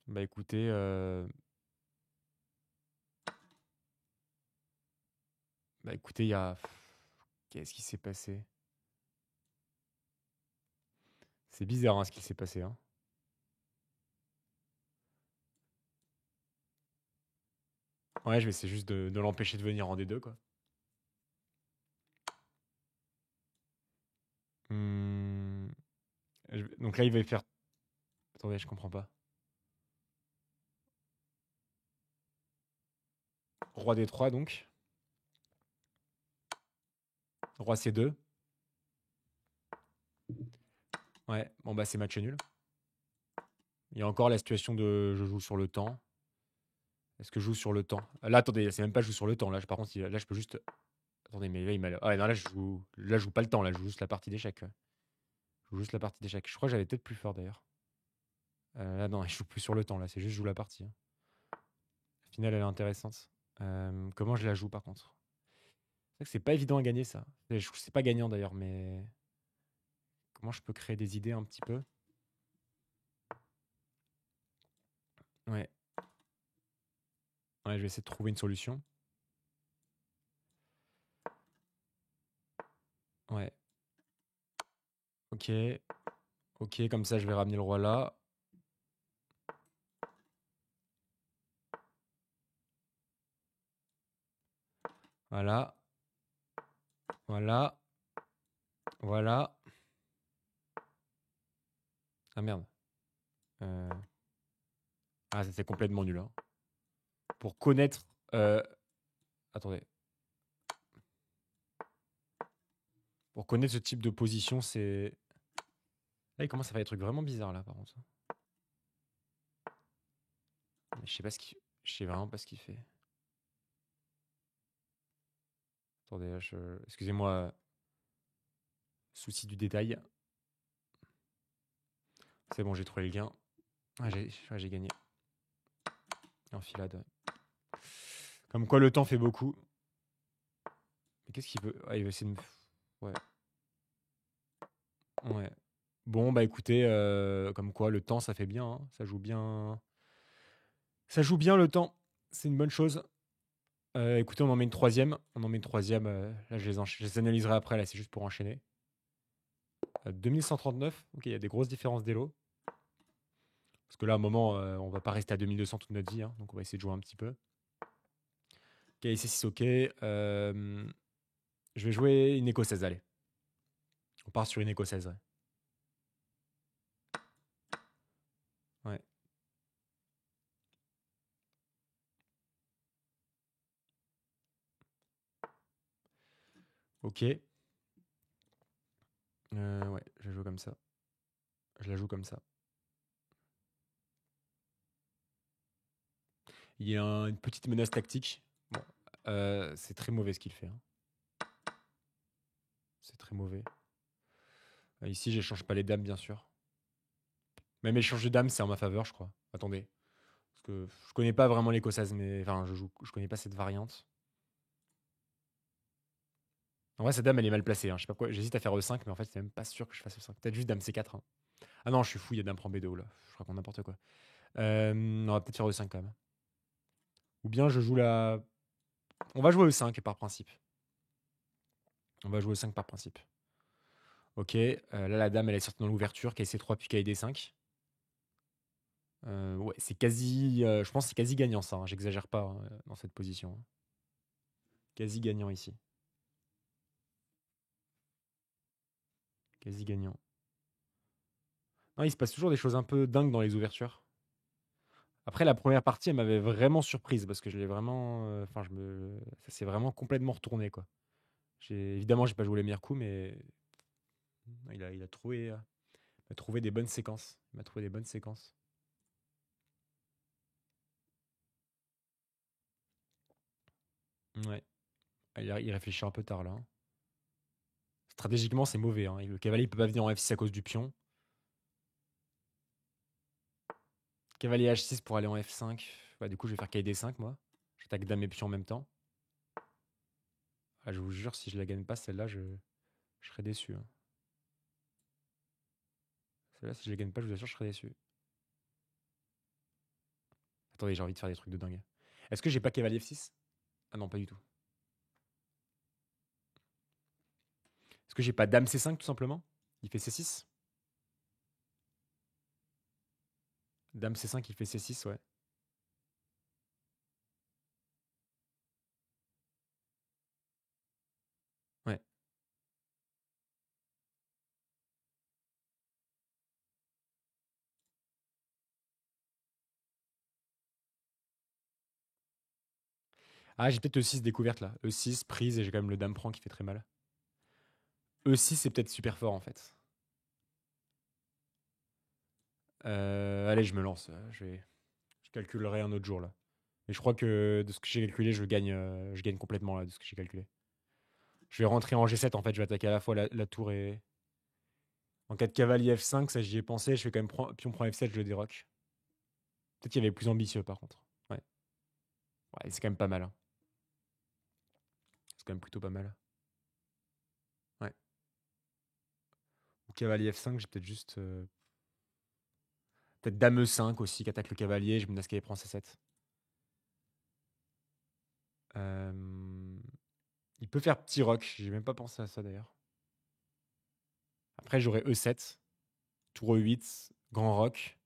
Bah écoutez, il y a. Qu'est-ce qui s'est passé? C'est bizarre hein, ce qui s'est passé. Hein. Ouais, je vais essayer juste de l'empêcher de venir en D2, quoi. Hmm, donc là, il va faire. Attendez, je comprends pas. Roi D3, donc. Roi C2. Ouais, bon bah c'est match nul. Il y a encore la situation de je joue sur le temps. Est-ce que je joue sur le temps? Là, attendez, c'est même pas je joue sur le temps. Là, par contre, là, je peux juste. Attendez, mais là, il m'a. Ah ouais, non, là, je joue pas le temps. Là, je joue juste la partie d'échecs. Ouais. Je joue juste la partie d'échecs. Je crois que j'avais peut-être plus fort d'ailleurs. Là, non, je joue plus sur le temps. Là, c'est juste je joue la partie. Hein. La finale, elle est intéressante. Comment je la joue par contre? C'est vrai que c'est pas évident à gagner ça. C'est pas gagnant d'ailleurs, mais comment je peux créer des idées un petit peu? Ouais. Ouais, je vais essayer de trouver une solution. Ouais. Ok. Ok, comme ça, je vais ramener le roi là. Voilà. Voilà. Voilà. Ah merde. Ah, ça c'est complètement nul. Hein. Pour connaître. Attendez. Pour connaître ce type de position, c'est. Là, il commence à faire des trucs vraiment bizarres là, par contre. Mais je sais pas ce qu'il. Je sais vraiment pas ce qu'il fait. Attendez, excusez-moi. Souci du détail. C'est bon, j'ai trouvé le gain. Ah, j'ai gagné. Enfilade. Ouais. Comme quoi le temps fait beaucoup. Mais qu'est-ce qu'il veut? Ah, il veut essayer de me. Ouais. Ouais. Bon, bah écoutez, comme quoi le temps ça fait bien. Hein. Ça joue bien. Ça joue bien le temps. C'est une bonne chose. Écoutez, on en met une troisième. On en met une troisième. Là, je les analyserai après. Là, c'est juste pour enchaîner. 2139. Ok, il y a des grosses différences d'élo. Parce que là, à un moment, on va pas rester à 2200 toute notre vie. Hein, donc, on va essayer de jouer un petit peu. Ok, ici, 6 ok. Je vais jouer une écossaise. Allez. On part sur une écossaise. Ouais. Ouais. Ok. Ouais, je joue comme ça. Je la joue comme ça. Il y a une petite menace tactique. Bon, c'est très mauvais ce qu'il fait. Hein. C'est très mauvais. Ici, j'échange pas les dames, bien sûr. Même échange de dames, c'est en ma faveur, je crois. Attendez. Parce que je connais pas vraiment l'écossaise, mais. Enfin, je connais pas cette variante. En vrai, cette dame, elle est mal placée. Hein. Je sais pas pourquoi. J'hésite à faire E5, mais en fait, c'est même pas sûr que je fasse E5. Peut-être juste dame C4. Hein. Ah non, je suis fou, il y a dame prend B2 là. Je raconte n'importe quoi. On va peut-être faire E5 quand même. Ou bien je joue la. On va jouer E5 par principe. On va jouer E5 par principe. Ok. Là, la dame, elle est sortie dans l'ouverture. KC3 puis KD5. Ouais, c'est quasi. Je pense que c'est quasi gagnant ça. Hein. J'exagère pas dans cette position. Quasi gagnant ici. Quasi gagnant. Non, il se passe toujours des choses un peu dingues dans les ouvertures. Après, la première partie, elle m'avait vraiment surprise parce que je l'ai vraiment. Enfin, ça s'est vraiment complètement retourné, quoi. Évidemment, j'ai pas joué les meilleurs coups, mais il a trouvé des bonnes séquences. Il m'a trouvé des bonnes séquences. Ouais. Il réfléchit un peu tard, là, hein. Stratégiquement, c'est mauvais, hein. Le cavalier, il peut pas venir en F6 à cause du pion. Cavalier H6 pour aller en F5. Ouais, du coup, je vais faire KD5, moi. J'attaque dame et pion en même temps. Ah, je vous jure, si je la gagne pas, celle-là, je serais déçu, hein. Celle-là, si je la gagne pas, je vous assure, je serais déçu. Attendez, j'ai envie de faire des trucs de dingue. Est-ce que j'ai pas cavalier F6? Ah non, pas du tout. Est-ce que j'ai pas dame C5 tout simplement? Il fait C6? Dame C5, il fait C6, ouais. Ouais. Ah, j'ai peut-être E6 découverte là. E6, prise, et j'ai quand même le dame prend qui fait très mal. E6, c'est peut-être super fort en fait. Allez, je me lance. Je calculerai un autre jour là. Mais je crois que de ce que j'ai calculé, je gagne complètement là, de ce que j'ai calculé. Je vais rentrer en G7 en fait, je vais attaquer à la fois la tour et. En cas de cavalier F5, ça j'y ai pensé, je fais quand même pion prend F7, je le déroque. Peut-être qu'il y avait plus ambitieux par contre. Ouais. Ouais, c'est quand même pas mal, hein. C'est quand même plutôt pas mal. Ouais. Ou cavalier F5, j'ai peut-être juste. Peut-être dame E5 aussi, qui attaque le cavalier, je menace qu'il prend C7. Il peut faire petit roc, j'ai même pas pensé à ça d'ailleurs. Après, j'aurais E7, tour E8, grand roc.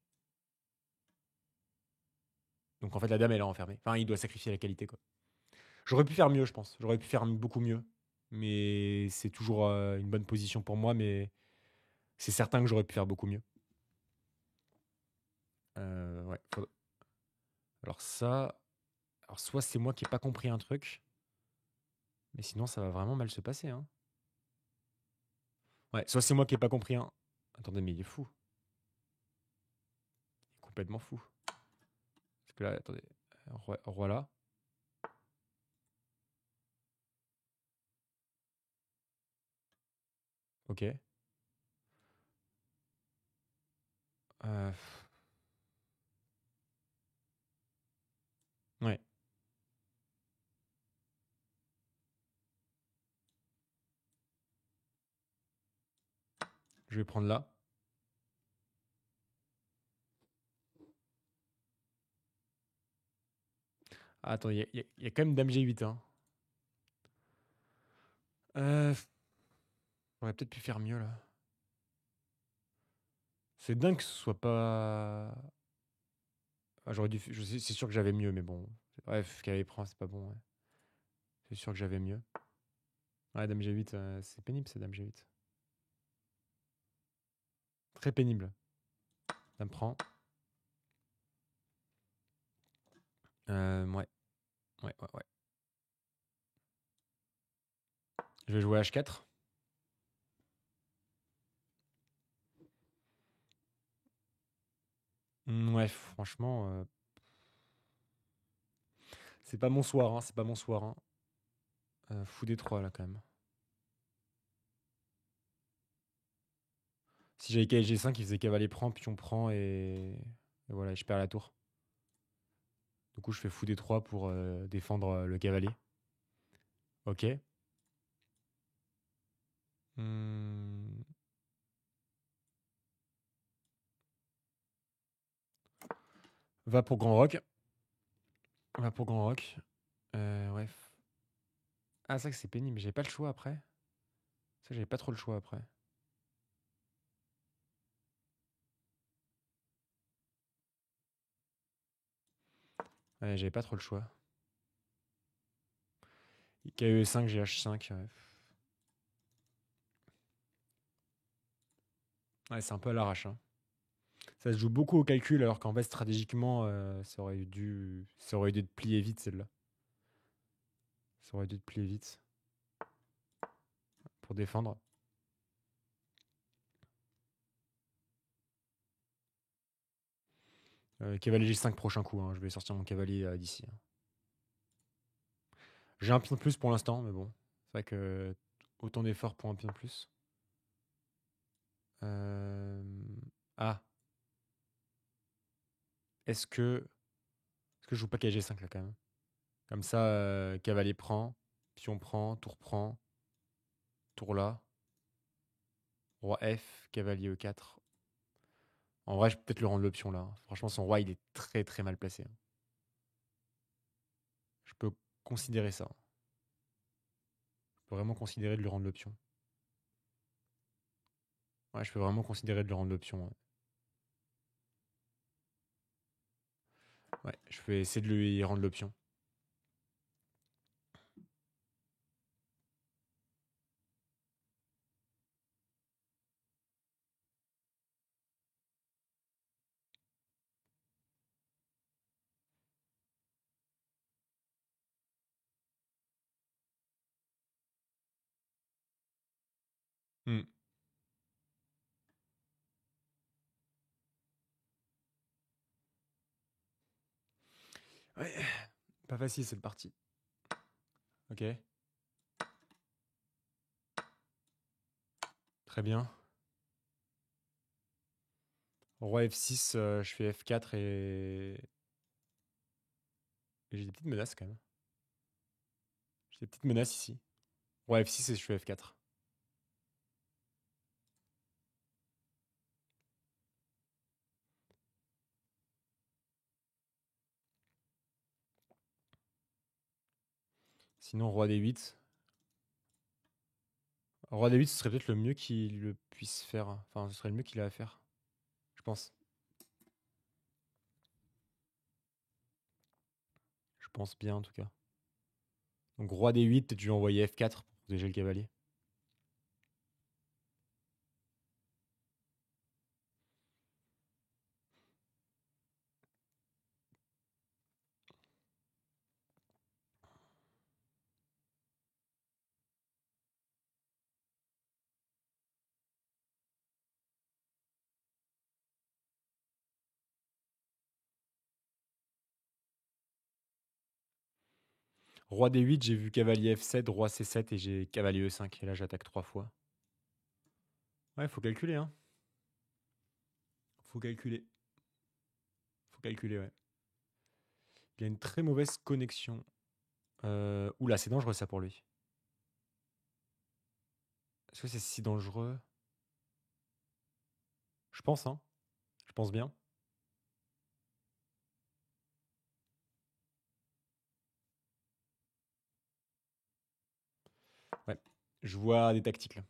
Donc en fait, la dame, elle est enfermée. Enfin, il doit sacrifier la qualité, quoi. J'aurais pu faire mieux, je pense. J'aurais pu faire beaucoup mieux. Mais c'est toujours une bonne position pour moi, mais c'est certain que j'aurais pu faire beaucoup mieux. Ouais. Alors ça. Alors soit c'est moi qui n'ai pas compris un truc, mais sinon ça va vraiment mal se passer, hein. Ouais, soit c'est moi qui n'ai pas compris un. Attendez, mais il est fou. Il est complètement fou. Parce que là, attendez. Roi là. Ok. Euh, Ouais. Je vais prendre là. Ah, attends, il y a quand même dame G8, hein. Euh, J'aurais peut-être pu faire mieux là. C'est dingue que ce soit pas. Ah, j'aurais dû. C'est sûr que j'avais mieux, mais bon. Bref, qu'elle prend, c'est pas bon, ouais. C'est sûr que j'avais mieux. Ouais, dame G8, c'est pénible, c'est dame G8. Très pénible. Dame prend. Ouais. Ouais, ouais, ouais. Je vais jouer H4. Ouais, franchement, c'est pas mon soir, hein, c'est pas mon soir, hein. Fou des 3 là quand même. Si j'avais KG5, il faisait cavalier prend, pion prend et voilà, je perds la tour. Du coup, je fais fou des 3 pour défendre le cavalier. Ok. Hmm. Va pour grand rock. Va pour grand rock. Ouais. Ah, ça que c'est pénible, mais j'avais pas le choix après. Ça, j'avais pas trop le choix après. Ouais, j'avais pas trop le choix. KE5, GH5. Ouais, ouais, c'est un peu à l'arrache, hein. Ça se joue beaucoup au calcul, alors qu'en fait, stratégiquement, ça aurait dû te plier vite, celle-là. Ça aurait dû te plier vite pour défendre. Cavalier G5 prochain coup, hein. Je vais sortir mon cavalier d'ici, hein. J'ai un pion de plus pour l'instant, mais bon. C'est vrai que autant d'efforts pour un pion de plus. Euh, Ah, est-ce que je joue pas KG5 là quand même? Comme ça, cavalier prend, tour prend, tour là, roi F, cavalier E4. En vrai, je peux peut-être lui rendre l'option là. Franchement, son roi, il est très très mal placé, hein. Je peux considérer ça. Je peux vraiment considérer de lui rendre l'option. Ouais, je peux vraiment considérer de lui rendre l'option. Ouais. Ouais, je vais essayer de lui rendre l'option. Hmm. Ouais, pas facile cette partie. Ok, très bien. Roi F6, je fais F4 et j'ai des petites menaces quand même. J'ai des petites menaces ici. Roi F6 et je fais F4. Sinon, roi D8. Roi D8, ce serait peut-être le mieux qu'il le puisse faire. Enfin, ce serait le mieux qu'il a à faire, je pense. Je pense bien en tout cas. Donc roi D8, tu lui envoyer F4 pour protéger le cavalier. Roi D8, j'ai vu cavalier F7, roi C7 et j'ai cavalier E5. Et là, j'attaque 3 fois. Ouais, faut calculer, hein. Faut calculer. Faut calculer, ouais. Il a une très mauvaise connexion. Oula, c'est dangereux ça pour lui. Est-ce que c'est si dangereux? Je pense, hein. Je pense bien. Ouais. Je vois des tactiques là.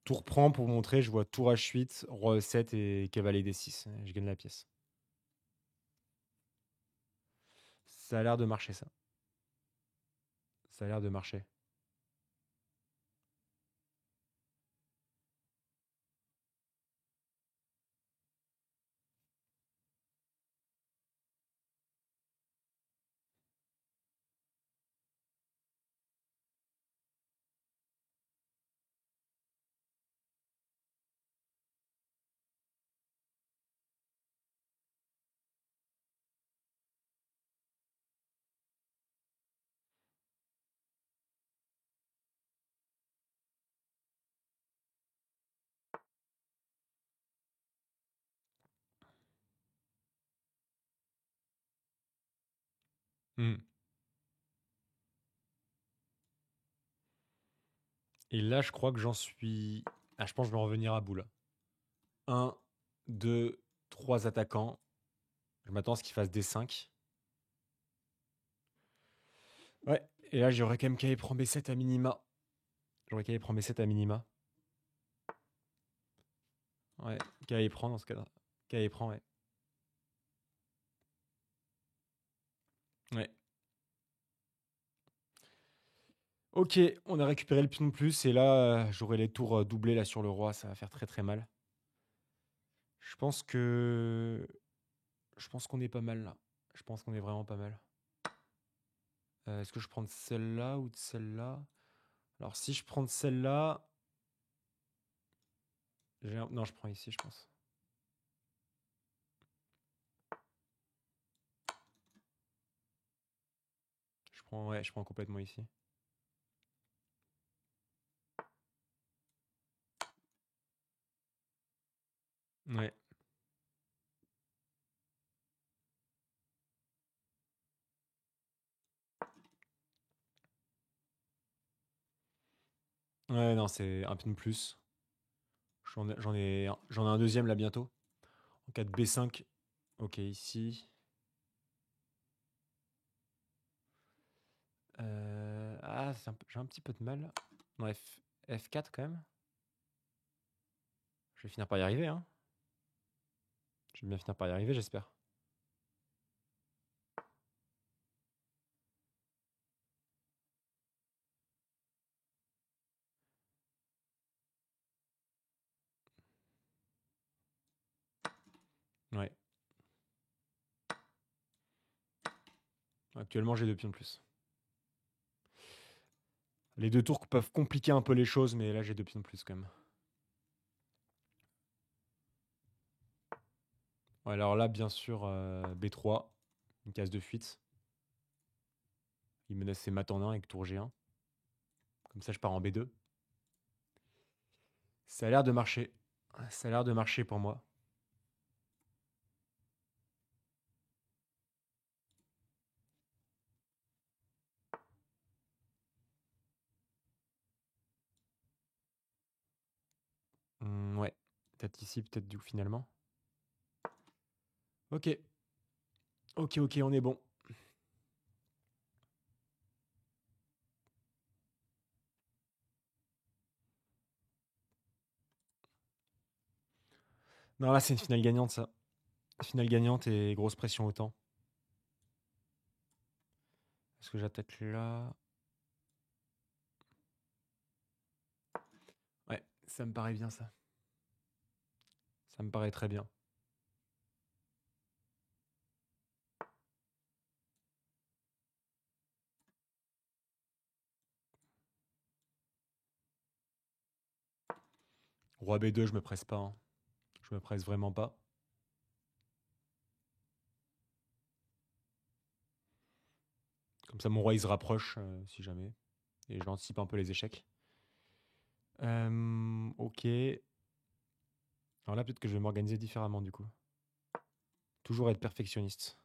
Tour prend pour montrer, je vois tour H8, roi E7 et cavalier D6. Je gagne la pièce. Ça a l'air de marcher ça. Ça a l'air de marcher. Hmm. Et là, je crois que j'en suis. Ah, je pense que je vais en revenir à bout là. 1, 2, 3 attaquants. Je m'attends à ce qu'il fasse D5. Ouais. Et là, j'aurais quand même qu'à y prendre B7 à minima. J'aurais qu'à y prendre B7 à minima. Ouais. Qu'à y prendre dans ce cas-là. Qu'à y prendre, ouais. Ouais. Ok, on a récupéré le pion de plus et là, j'aurai les tours doublés là sur le roi, ça va faire très très mal. Je pense que... Je pense qu'on est pas mal là. Je pense qu'on est vraiment pas mal. Est-ce que je prends de celle-là ou de celle-là? Alors si je prends de celle-là... Non, je prends ici, je pense. Ouais, je prends complètement ici. Ouais. Ouais, non, c'est un pion de plus. J'en ai un deuxième là bientôt. En cas de B5. Ok, ici. Ah, j'ai un petit peu de mal. Non, F4 quand même. Je vais finir par y arriver, hein. Je vais bien finir par y arriver, j'espère. Ouais. Actuellement, j'ai deux pions de plus. Les deux tours peuvent compliquer un peu les choses, mais là, j'ai deux pions de plus quand même. Ouais, alors là, bien sûr, B3. Une case de fuite. Il menace ses mates en 1 avec tour G1. Comme ça, je pars en B2. Ça a l'air de marcher. Ça a l'air de marcher pour moi. Ouais. Peut-être ici, peut-être du coup, finalement. Ok. Ok, ok, on est bon. Non, là, c'est une finale gagnante, ça. Finale gagnante et grosse pression au temps. Est-ce que j'attaque là? Ouais, ça me paraît bien, ça. Ça me paraît très bien. Roi B2, je me presse pas, hein. Je me presse vraiment pas. Comme ça, mon roi, il se rapproche, si jamais. Et j'anticipe un peu les échecs. Ok. Alors là, peut-être que je vais m'organiser différemment, du coup. Toujours être perfectionniste.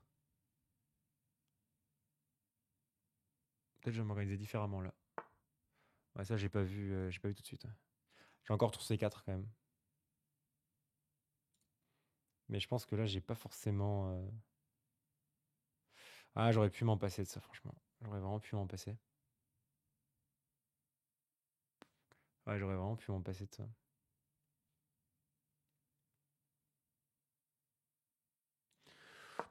Peut-être que je vais m'organiser différemment, là. Ouais, ça, j'ai pas vu tout de suite. J'ai encore tour C4, quand même. Mais je pense que là, j'ai pas forcément... Ah, j'aurais pu m'en passer de ça, franchement. J'aurais vraiment pu m'en passer. Ouais, j'aurais vraiment pu m'en passer de ça.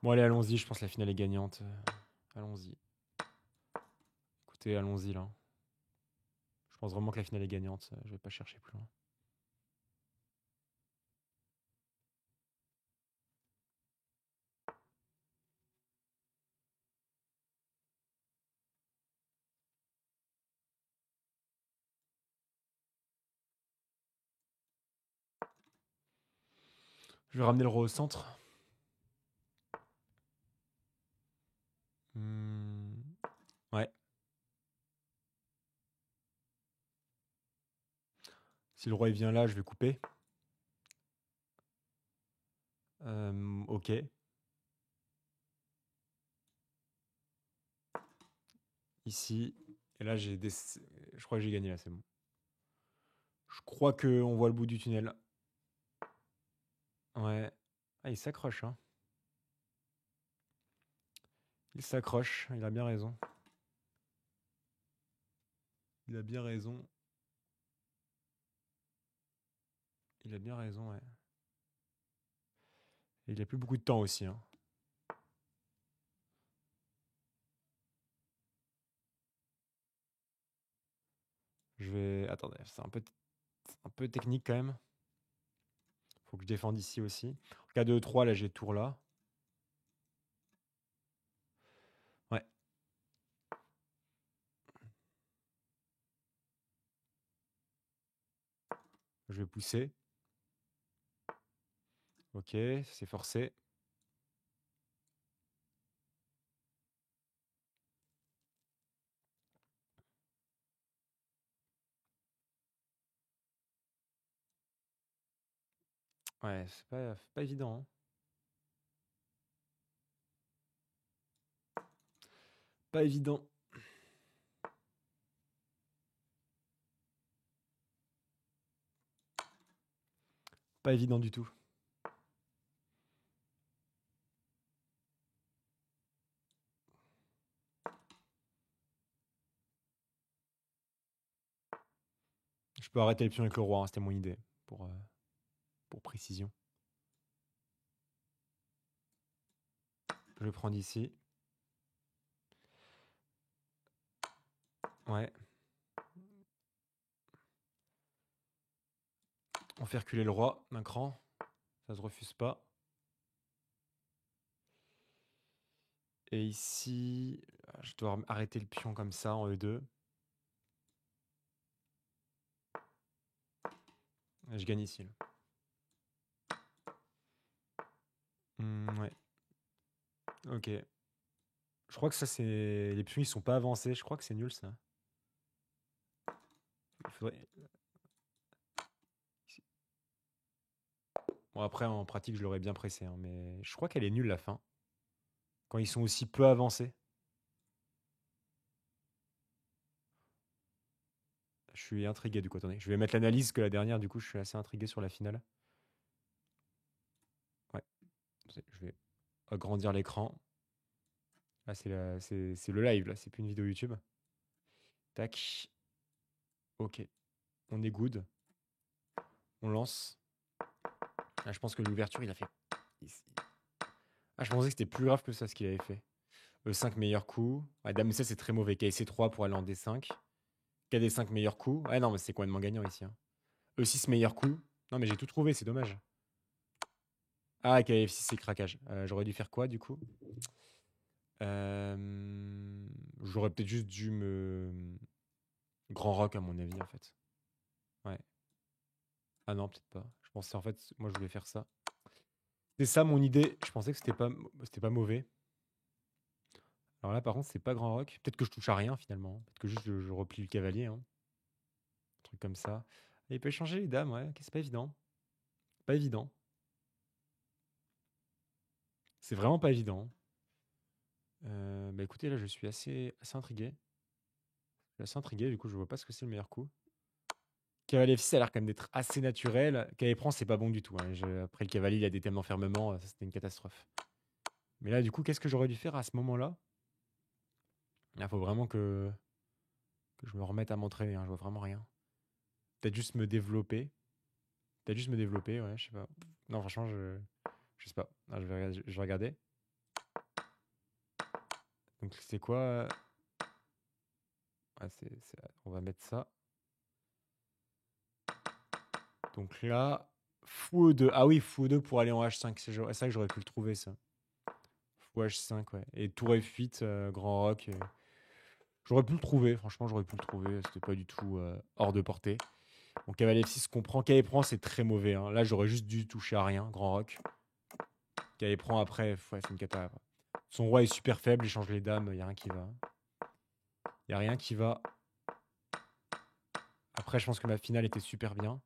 Bon, allez, allons-y. Je pense que la finale est gagnante. Allons-y. Écoutez, allons-y, là. Je pense vraiment que la finale est gagnante. Je vais pas chercher plus loin. Je vais ramener le roi au centre. Ouais. Si le roi il vient là, je vais couper. Ok. Ici. Et là, je crois que j'ai gagné là, c'est bon. Je crois qu'on voit le bout du tunnel. Ouais. Ah, il s'accroche, hein. Il s'accroche. Il a bien raison. Il a bien raison. Il a bien raison, ouais. Et il a plus beaucoup de temps aussi, hein. Je vais... Attendez, c'est un peu technique quand même. Faut que je défende ici aussi. En cas de E3, là, j'ai tour là. Ouais. Je vais pousser. Ok, c'est forcé. Ouais, c'est pas évident, hein. Pas évident. Pas évident du tout. Je peux arrêter les pions avec le roi, hein, c'était mon idée. Pour précision. Je vais prendre ici. Ouais. On fait reculer le roi d'un cran. Ça se refuse pas. Et ici, je dois arrêter le pion comme ça en E2. Et je gagne ici. Là. Ouais. Ok. Je crois que ça, c'est... Les pions, ils sont pas avancés. Je crois que c'est nul, ça. Il faudrait... Bon, après, en pratique, je l'aurais bien pressé. Hein, mais je crois qu'elle est nulle, la fin. Quand ils sont aussi peu avancés. Je suis intrigué, du coup. Attendez, je vais mettre l'analyse que la dernière. Du coup, je suis assez intrigué sur la finale. Ouais. Je vais agrandir l'écran. Là, c'est le live, là. C'est plus une vidéo YouTube. Tac. Ok. On est good. On lance. Là, je pense que l'ouverture, il a fait... Ah, je pensais que c'était plus grave que ça, ce qu'il avait fait. E5, meilleur coup. Ouais, Dame C, c'est très mauvais. KC3 pour aller en D5. KD5, meilleur coup. Ouais, non, mais c'est complètement gagnant ici. Hein. E6, meilleur coup. Non, mais j'ai tout trouvé, c'est dommage. Ah, KF6, c'est craquage. J'aurais dû faire quoi, du coup? J'aurais peut-être juste dû me... Grand Rock, à mon avis, en fait. Ouais. Ah non, peut-être pas. Je pensais, en fait, moi, je voulais faire ça. C'est ça, mon idée. Je pensais que c'était pas mauvais. Alors là, par contre, c'est pas Grand Rock. Peut-être que je touche à rien, finalement. Peut-être que juste je replie le cavalier. Hein. Un truc comme ça. Et il peut changer les dames, ouais. Ok, c'est pas évident. Pas évident. C'est vraiment pas évident. Bah écoutez, là, je suis assez intrigué. Je suis assez intrigué, du coup, je vois pas ce que c'est le meilleur coup. Cavalier F6, ça a l'air quand même d'être assez naturel. Cavalier prend, c'est pas bon du tout. Hein. Après, le cavalier, il a des thèmes d'enfermement. Ça, c'était une catastrophe. Mais là, du coup, qu'est-ce que j'aurais dû faire à ce moment-là? Il faut vraiment que je me remette à m'entraîner. Hein. Je vois vraiment rien. Peut-être juste me développer. Peut-être juste me développer, ouais, je sais pas. Non, franchement, je sais pas. Ah, je vais regarder. Donc, c'est quoi? Ah, on va mettre ça. Donc là, fou E2. Ah oui, fou E2 pour aller en H5. C'est ça que j'aurais pu le trouver, ça. Fou H5, ouais. Et tour F8, grand rock. J'aurais pu le trouver, franchement, j'aurais pu le trouver. C'était pas du tout hors de portée. Bon, cavalier F6 comprend. Cavalier prend, c'est très mauvais. Hein. Là, j'aurais juste dû toucher à rien, grand rock. Cavalier prend après, ouais, c'est une cata. Son roi est super faible, il change les dames, il n'y a rien qui va. Il n'y a rien qui va. Après, je pense que ma finale était super bien.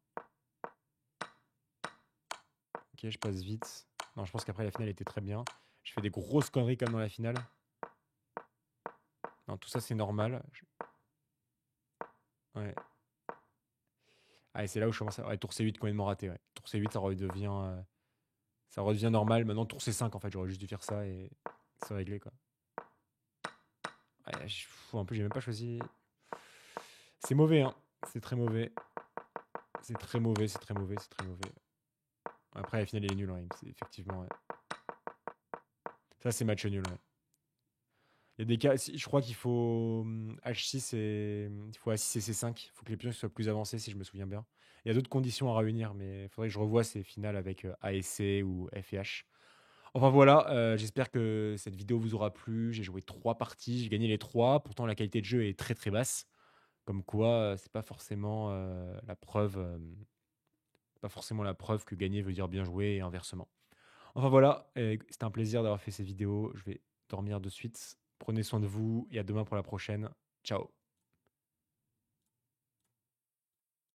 Ok, je passe vite. Non, je pense qu'après, la finale était très bien. Je fais des grosses conneries comme dans la finale. Non, tout ça, c'est normal. Ouais. Ah, et c'est là où je commence à... Ouais, tour C8 complètement raté. Ouais. Tour C8, ça redevient normal. Maintenant, tour C5, en fait, j'aurais juste dû faire ça et c'est réglé, quoi. Ouais, en plus, j'ai même pas choisi... C'est mauvais, hein. C'est très mauvais. C'est très mauvais, c'est très mauvais, c'est très mauvais. Après, la finale, elle est nulle, ouais. C'est effectivement... Ouais. Ça, c'est match nul, ouais. Il y a des cas, je crois qu'il faut H6 et il faut A6 et C5. Il faut que les pions soient plus avancés, si je me souviens bien. Il y a d'autres conditions à réunir, mais il faudrait que je revoie ces finales avec A et C ou F et H. Enfin voilà, j'espère que cette vidéo vous aura plu. J'ai joué 3 parties, j'ai gagné les 3. Pourtant, la qualité de jeu est très très basse. Comme quoi, c'est pas forcément la preuve, pas forcément la preuve que gagner veut dire bien jouer et inversement. Enfin voilà, c'était un plaisir d'avoir fait ces vidéos. Je vais dormir de suite. Prenez soin de vous et à demain pour la prochaine. Ciao.